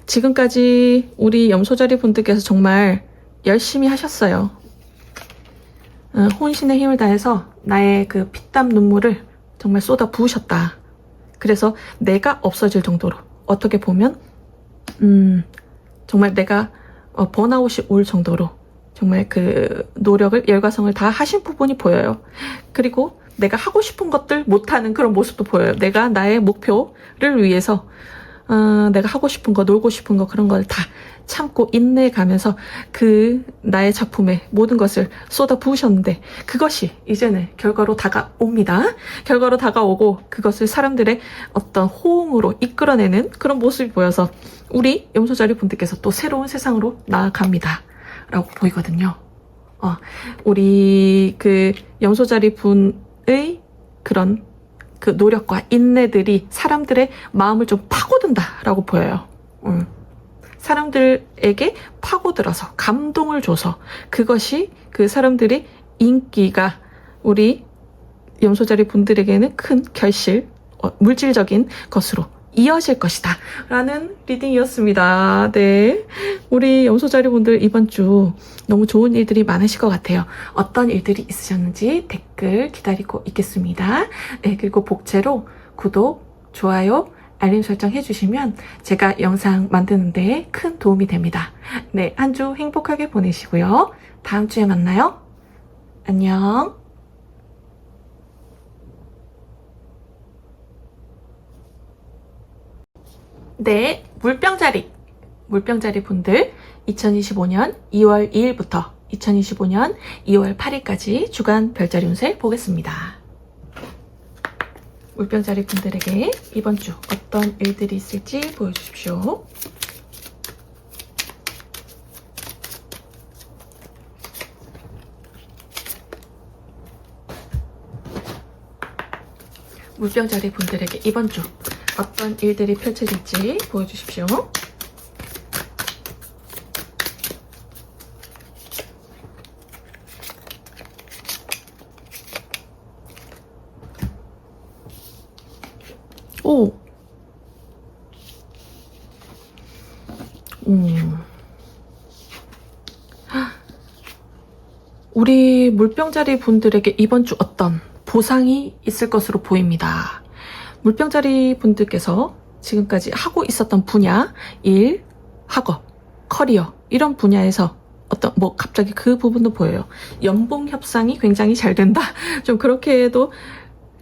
지금까지 우리 염소자리 분들께서 정말 열심히 하셨어요. 혼신의 힘을 다해서 나의 그 피땀 눈물을 정말 쏟아 부으셨다. 그래서 내가 없어질 정도로, 어떻게 보면 정말 내가 번아웃이 올 정도로 정말 그 노력을, 열과성을 다 하신 부분이 보여요. 그리고 내가 하고 싶은 것들 못하는 그런 모습도 보여요. 내가 나의 목표를 위해서 내가 하고 싶은 거, 놀고 싶은 거, 그런 걸 다 참고 인내가면서 나의 작품에 모든 것을 쏟아 부으셨는데, 그것이 이제는 결과로 다가옵니다. 결과로 다가오고 그것을 사람들의 어떤 호응으로 이끌어내는 그런 모습이 보여서 우리 염소자리 분들께서 또 새로운 세상으로 나아갑니다 라고 보이거든요. 우리 염소자리 분의 그런 그 노력과 인내들이 사람들의 마음을 좀 파고든다라고 보여요. 사람들에게 파고들어서 감동을 줘서 그것이 그 사람들의 인기가 우리 염소자리 분들에게는 큰 결실, 물질적인 것으로 이어질 것이다 라는 리딩이었습니다. 네, 우리 염소자리 분들 이번 주 너무 좋은 일들이 많으실 것 같아요. 어떤 일들이 있으셨는지 댓글 기다리고 있겠습니다. 네, 그리고 복채로 구독, 좋아요, 알림 설정 해주시면 제가 영상 만드는 데 큰 도움이 됩니다. 네, 한 주 행복하게 보내시고요. 다음 주에 만나요. 안녕. 네, 물병자리 물병자리 분들 2025년 2월 2일부터 2025년 2월 8일까지 주간 별자리 운세 보겠습니다. 물병자리 분들에게 이번 주 어떤 일들이 있을지 보여주십시오. 물병자리 분들에게 이번 주 어떤 일들이 펼쳐질지 보여주십시오. 오. 우리 물병자리 분들에게 이번 주 어떤 보상이 있을 것으로 보입니다. 물병자리 분들께서 지금까지 하고 있었던 분야, 일, 학업, 커리어 이런 분야에서 어떤 갑자기 그 부분도 보여요. 연봉 협상이 굉장히 잘 된다. 좀 그렇게 해도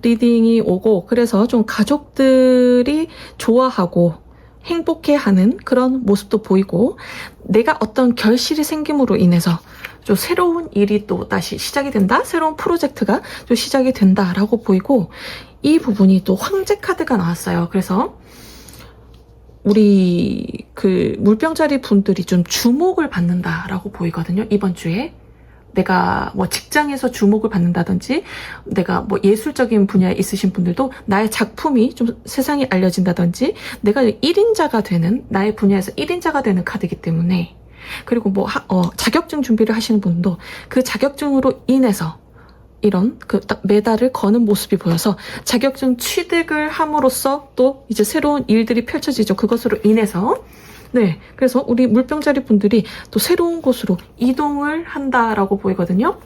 리딩이 오고, 그래서 좀 가족들이 좋아하고 행복해하는 그런 모습도 보이고, 내가 어떤 결실이 생김으로 인해서 좀 새로운 일이 또 다시 시작이 된다? 새로운 프로젝트가 좀 시작이 된다라고 보이고, 이 부분이 또 황제 카드가 나왔어요. 그래서 우리 그 물병자리 분들이 좀 주목을 받는다라고 보이거든요. 이번 주에. 내가 직장에서 주목을 받는다든지, 내가 예술적인 분야에 있으신 분들도 나의 작품이 좀 세상에 알려진다든지, 내가 1인자가 되는, 나의 분야에서 1인자가 되는 카드이기 때문에, 그리고 자격증 준비를 하시는 분도 그 자격증으로 인해서 이런 딱 메달을 거는 모습이 보여서 자격증 취득을 함으로써 또 이제 새로운 일들이 펼쳐지죠. 그것으로 인해서. 네, 그래서 우리 물병자리 분들이 또 새로운 곳으로 이동을 한다라고 보이거든요.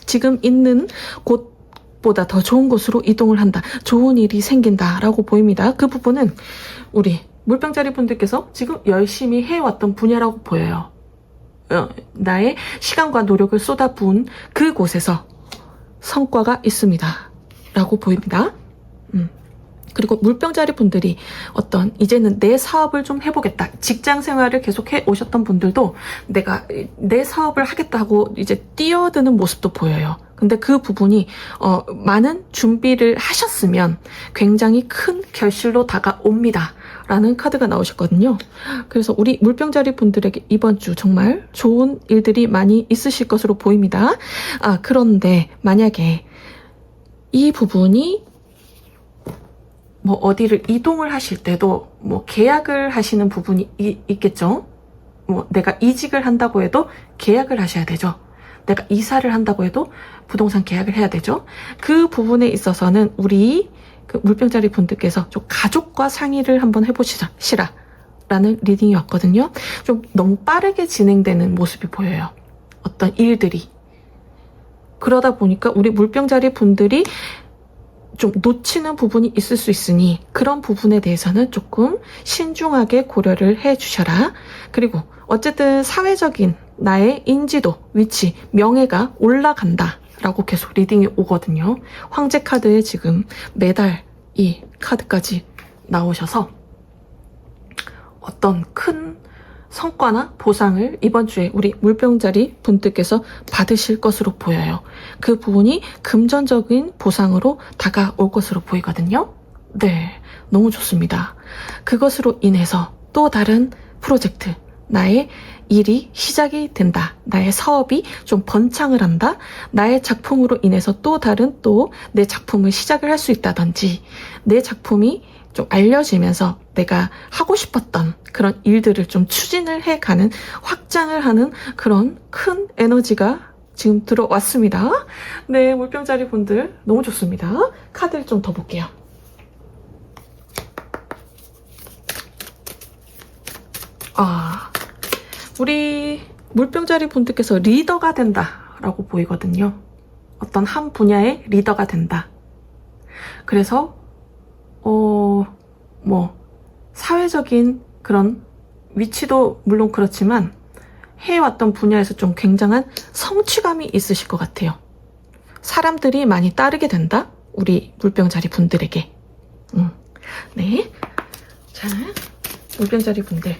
지금 있는 곳보다 더 좋은 곳으로 이동을 한다. 좋은 일이 생긴다라고 보입니다. 그 부분은 우리 물병자리 분들께서 지금 열심히 해왔던 분야라고 보여요. 나의 시간과 노력을 쏟아부은 그곳에서 성과가 있습니다. 라고 보입니다. 그리고 물병자리 분들이 이제는 내 사업을 좀 해보겠다. 직장 생활을 계속 해 오셨던 분들도 내가 내 사업을 하겠다 하고 이제 뛰어드는 모습도 보여요. 근데 그 부분이 많은 준비를 하셨으면 굉장히 큰 결실로 다가옵니다. 라는 카드가 나오셨거든요. 그래서 우리 물병자리 분들에게 이번 주 정말 좋은 일들이 많이 있으실 것으로 보입니다. 그런데 만약에 이 부분이 어디를 이동을 하실 때도 계약을 하시는 부분이 있겠죠. 내가 이직을 한다고 해도 계약을 하셔야 되죠. 내가 이사를 한다고 해도 부동산 계약을 해야 되죠. 그 부분에 있어서는 우리 그 물병자리 분들께서 좀 가족과 상의를 한번 해보시라 라는 리딩이 왔거든요. 좀 너무 빠르게 진행되는 모습이 보여요. 어떤 일들이. 그러다 보니까 우리 물병자리 분들이 좀 놓치는 부분이 있을 수 있으니 그런 부분에 대해서는 조금 신중하게 고려를 해 주셔라. 그리고 어쨌든 사회적인 나의 인지도, 위치, 명예가 올라간다 라고 계속 리딩이 오거든요. 황제 카드에 지금 메달 이 카드까지 나오셔서 어떤 큰 성과나 보상을 이번 주에 우리 물병자리 분들께서 받으실 것으로 보여요. 그 부분이 금전적인 보상으로 다가올 것으로 보이거든요. 네, 너무 좋습니다. 그것으로 인해서 또 다른 프로젝트, 나의 일이 시작이 된다. 나의 사업이 좀 번창을 한다. 나의 작품으로 인해서 또 다른 내 작품을 시작을 할 수 있다든지, 내 작품이 좀 알려지면서 내가 하고 싶었던 그런 일들을 좀 추진을 해가는, 확장을 하는 그런 큰 에너지가 지금 들어왔습니다. 네, 물병자리 분들 너무 좋습니다. 카드를 좀 더 볼게요. 우리 물병자리 분들께서 리더가 된다라고 보이거든요. 어떤 한 분야의 리더가 된다. 그래서 사회적인 그런 위치도 물론 그렇지만 해왔던 분야에서 좀 굉장한 성취감이 있으실 것 같아요. 사람들이 많이 따르게 된다? 우리 물병자리 분들에게. 네. 자, 물병자리 분들.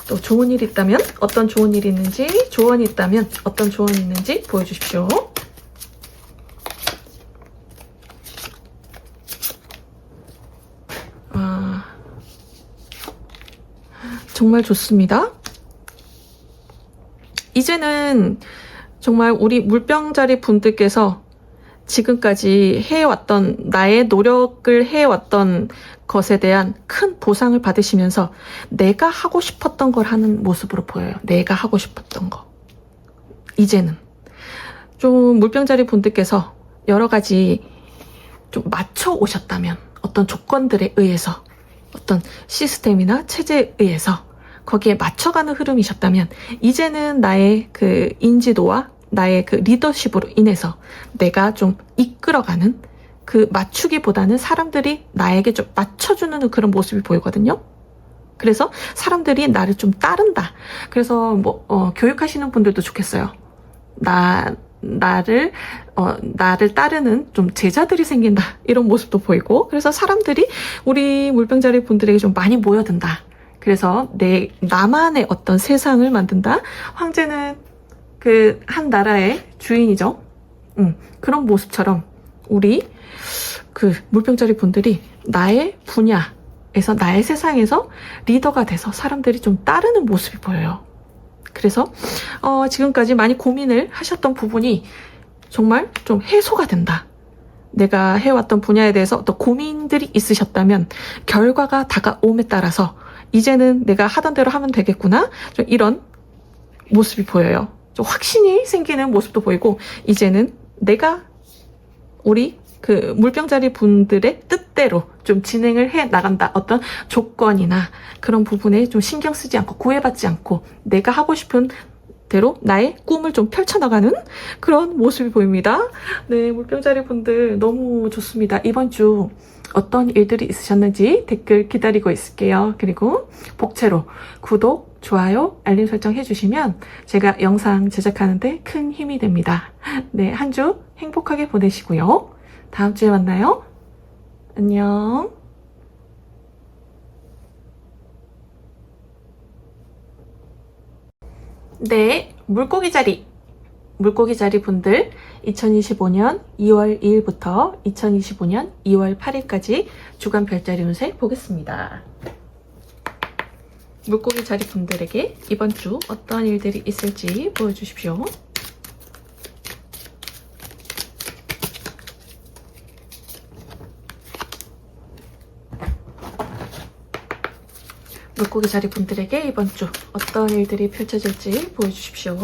또 좋은 일이 있다면 어떤 좋은 일이 있는지, 조언이 있다면 어떤 조언이 있는지 보여주십시오. 정말 좋습니다. 이제는 정말 우리 물병자리 분들께서 지금까지 해왔던, 나의 노력을 해왔던 것에 대한 큰 보상을 받으시면서 내가 하고 싶었던 걸 하는 모습으로 보여요. 내가 하고 싶었던 거. 이제는 좀 물병자리 분들께서 여러 가지 좀 맞춰 오셨다면, 어떤 조건들에 의해서, 어떤 시스템이나 체제에 의해서 거기에 맞춰가는 흐름이셨다면, 이제는 나의 그 인지도와 나의 그 리더십으로 인해서 내가 좀 이끌어가는, 그 맞추기보다는 사람들이 나에게 좀 맞춰주는 그런 모습이 보이거든요. 그래서 사람들이 나를 좀 따른다. 그래서 교육하시는 분들도 좋겠어요. 나를 따르는 좀 제자들이 생긴다, 이런 모습도 보이고, 그래서 사람들이 우리 물병자리 분들에게 좀 많이 모여든다. 그래서 나만의 어떤 세상을 만든다. 황제는 그 한 나라의 주인이죠. 그런 모습처럼 우리 그 물병자리 분들이 나의 분야에서, 나의 세상에서 리더가 돼서 사람들이 좀 따르는 모습이 보여요. 그래서 지금까지 많이 고민을 하셨던 부분이 정말 좀 해소가 된다. 내가 해왔던 분야에 대해서 어떤 고민들이 있으셨다면 결과가 다가옴에 따라서 이제는 내가 하던 대로 하면 되겠구나, 좀 이런 모습이 보여요. 좀 확신이 생기는 모습도 보이고, 이제는 내가 우리 그 물병자리 분들의 뜻대로 좀 진행을 해 나간다. 어떤 조건이나 그런 부분에 좀 신경 쓰지 않고, 구애받지 않고 내가 하고 싶은 대로 나의 꿈을 좀 펼쳐나가는 그런 모습이 보입니다. 네, 물병자리 분들 너무 좋습니다. 이번 주 어떤 일들이 있으셨는지 댓글 기다리고 있을게요. 그리고 복채로 구독, 좋아요, 알림 설정 해주시면 제가 영상 제작하는데 큰 힘이 됩니다. 네, 한 주 행복하게 보내시고요. 다음 주에 만나요. 안녕. 네, 물고기 자리 분들 2025년 2월 2일부터 2025년 2월 8일까지 주간 별자리 운세 보겠습니다. 물고기 자리 분들에게 이번 주 어떤 일들이 있을지 보여주십시오. 물고기 자리 분들에게 이번 주 어떤 일들이 펼쳐질지 보여주십시오.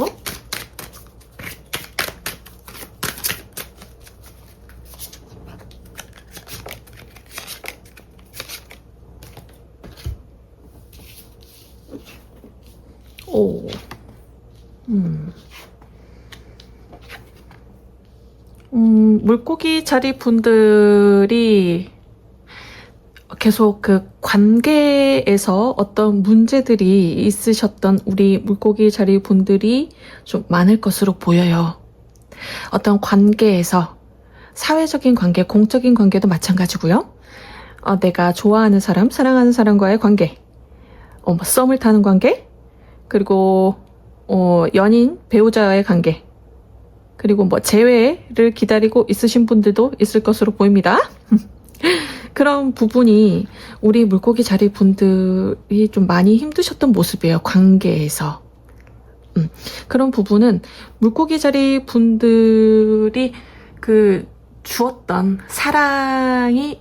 오, 물고기 자리 분들이 계속 그 관계에서 어떤 문제들이 있으셨던 우리 물고기 자리 분들이 좀 많을 것으로 보여요. 어떤 관계에서, 사회적인 관계, 공적인 관계도 마찬가지고요. 내가 좋아하는 사람, 사랑하는 사람과의 관계, 썸을 타는 관계, 그리고 연인, 배우자와의 관계, 그리고 재회를 기다리고 있으신 분들도 있을 것으로 보입니다. 그런 부분이 우리 물고기 자리 분들이 좀 많이 힘드셨던 모습이에요. 관계에서. 그런 부분은 물고기 자리 분들이 그 주었던 사랑이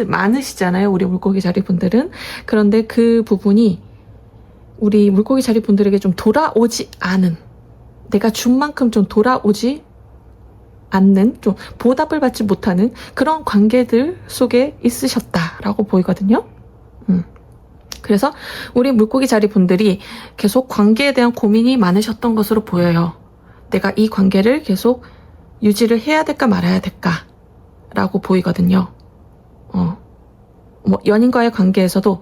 많으시잖아요. 우리 물고기 자리 분들은. 그런데 그 부분이 우리 물고기 자리 분들에게 좀 돌아오지 않은, 내가 준 만큼 좀 돌아오지 않는, 좀 보답을 받지 못하는 그런 관계들 속에 있으셨다라고 보이거든요. 그래서 우리 물고기 자리 분들이 계속 관계에 대한 고민이 많으셨던 것으로 보여요. 내가 이 관계를 계속 유지를 해야 될까 말아야 될까 라고 보이거든요. 연인과의 관계에서도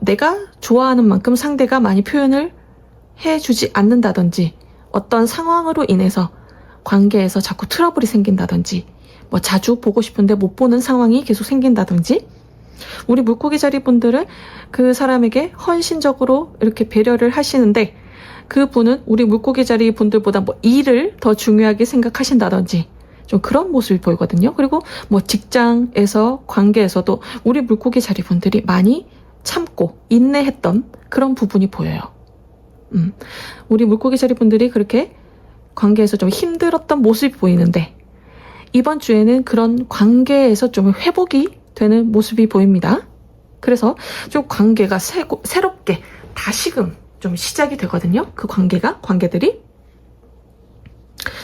내가 좋아하는 만큼 상대가 많이 표현을 해주지 않는다든지, 어떤 상황으로 인해서 관계에서 자꾸 트러블이 생긴다든지, 자주 보고 싶은데 못 보는 상황이 계속 생긴다든지, 우리 물고기 자리 분들은 그 사람에게 헌신적으로 이렇게 배려를 하시는데 그 분은 우리 물고기 자리 분들보다 뭐 일을 더 중요하게 생각하신다든지 좀 그런 모습이 보이거든요. 그리고 뭐 직장에서 관계에서도 우리 물고기 자리 분들이 많이 참고 인내했던 그런 부분이 보여요. 우리 물고기 자리 분들이 그렇게 관계에서 좀 힘들었던 모습이 보이는데 이번 주에는 그런 관계에서 좀 회복이 되는 모습이 보입니다. 그래서 좀 관계가 새롭게 다시금 좀 시작이 되거든요. 그 관계들이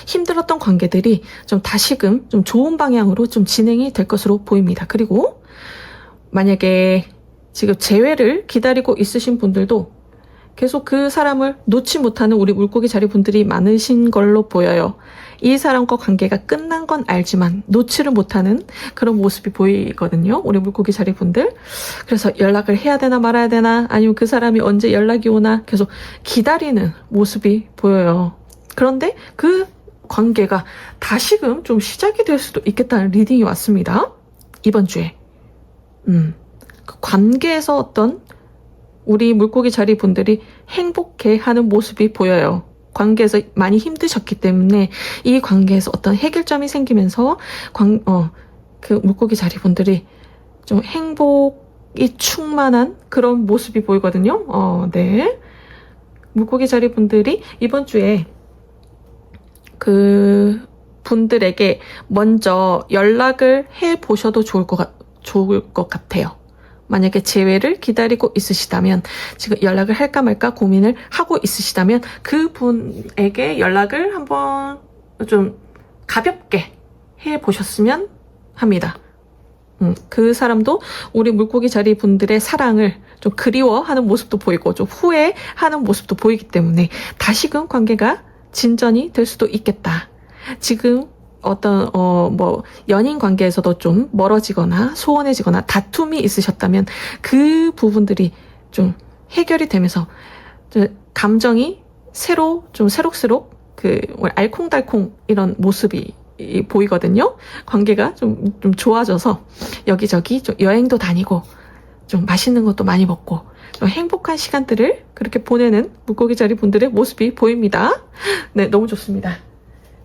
힘들었던 관계들이 좀 다시금 좀 좋은 방향으로 좀 진행이 될 것으로 보입니다. 그리고 만약에 지금 재회를 기다리고 있으신 분들도 계속 그 사람을 놓지 못하는 우리 물고기 자리 분들이 많으신 걸로 보여요. 이 사람과 관계가 끝난 건 알지만 놓지를 못하는 그런 모습이 보이거든요. 우리 물고기 자리 분들. 그래서 연락을 해야 되나 말아야 되나 아니면 그 사람이 언제 연락이 오나 계속 기다리는 모습이 보여요. 그런데 그 관계가 다시금 좀 시작이 될 수도 있겠다는 리딩이 왔습니다. 이번 주에. 그 관계에서 어떤 우리 물고기 자리 분들이 행복해하는 모습이 보여요. 관계에서 많이 힘드셨기 때문에 이 관계에서 어떤 해결점이 생기면서 그 물고기 자리 분들이 좀 행복이 충만한 그런 모습이 보이거든요. 네. 물고기 자리 분들이 이번 주에 그 분들에게 먼저 연락을 해 보셔도 좋을 것 같아요. 만약에 재회를 기다리고 있으시다면 지금 연락을 할까 말까 고민을 하고 있으시다면 그분에게 연락을 한번 좀 가볍게 해 보셨으면 합니다. 그 사람도 우리 물고기 자리 분들의 사랑을 좀 그리워하는 모습도 보이고 좀 후회하는 모습도 보이기 때문에 다시금 관계가 진전이 될 수도 있겠다. 지금 어떤 뭐 연인 관계에서도 좀 멀어지거나 소원해지거나 다툼이 있으셨다면 그 부분들이 좀 해결이 되면서 감정이 새록새록 그 알콩달콩 이런 모습이 보이거든요. 관계가 좀 좋아져서 여기저기 좀 여행도 다니고 좀 맛있는 것도 많이 먹고 좀 행복한 시간들을 그렇게 보내는 물고기 자리 분들의 모습이 보입니다. 네, 너무 좋습니다.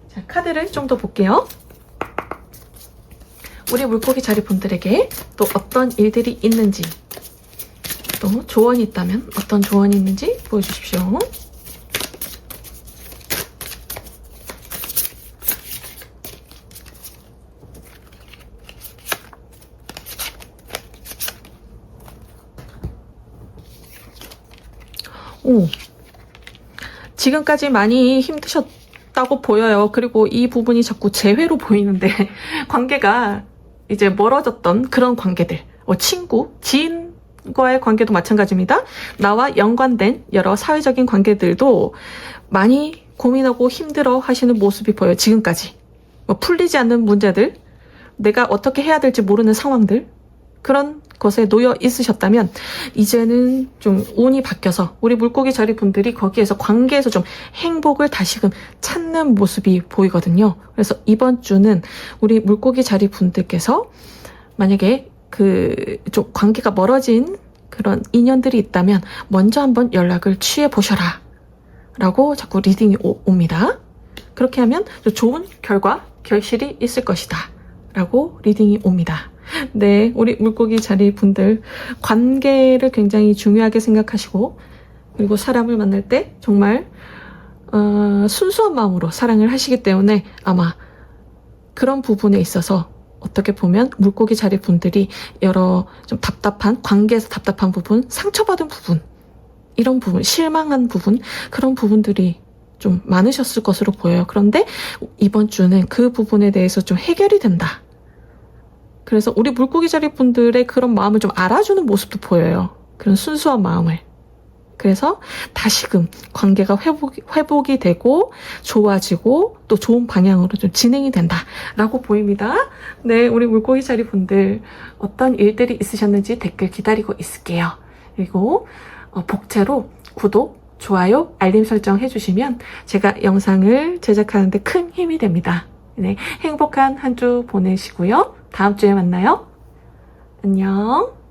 자, 카드를 좀 더 볼게요. 우리 물고기 자리 분들에게 또 어떤 일들이 있는지, 또 조언이 있다면 어떤 조언이 있는지 보여주십시오. 지금까지 많이 힘드셨다고 보여요. 그리고 이 부분이 자꾸 재회로 보이는데 관계가 이제 멀어졌던 그런 관계들, 친구, 지인과의 관계도 마찬가지입니다. 나와 연관된 여러 사회적인 관계들도 많이 고민하고 힘들어 하시는 모습이 보여요. 지금까지 풀리지 않는 문제들, 내가 어떻게 해야 될지 모르는 상황들, 그런 것에 놓여 있으셨다면 이제는 좀 운이 바뀌어서 우리 물고기 자리 분들이 거기에서 관계에서 좀 행복을 다시금 찾는 모습이 보이거든요. 그래서 이번 주는 우리 물고기 자리 분들께서 만약에 좀 관계가 멀어진 그런 인연들이 있다면 먼저 한번 연락을 취해 보셔라 라고 자꾸 리딩이 옵니다. 그렇게 하면 좋은 결실이 있을 것이다 라고 리딩이 옵니다. 네, 우리 물고기 자리 분들 관계를 굉장히 중요하게 생각하시고 그리고 사람을 만날 때 정말 순수한 마음으로 사랑을 하시기 때문에 아마 그런 부분에 있어서 어떻게 보면 물고기 자리 분들이 여러 좀 관계에서 답답한 부분, 상처받은 부분, 이런 부분, 실망한 부분, 그런 부분들이 좀 많으셨을 것으로 보여요. 그런데 이번 주는 그 부분에 대해서 좀 해결이 된다. 그래서 우리 물고기 자리 분들의 그런 마음을 좀 알아주는 모습도 보여요. 그런 순수한 마음을. 그래서 다시금 관계가 회복이 되고 좋아지고 또 좋은 방향으로 좀 진행이 된다라고 보입니다. 네, 우리 물고기 자리 분들 어떤 일들이 있으셨는지 댓글 기다리고 있을게요. 그리고 복채로 구독, 좋아요, 알림 설정 해주시면 제가 영상을 제작하는데 큰 힘이 됩니다. 네, 행복한 한 주 보내시고요. 다음 주에 만나요. 안녕.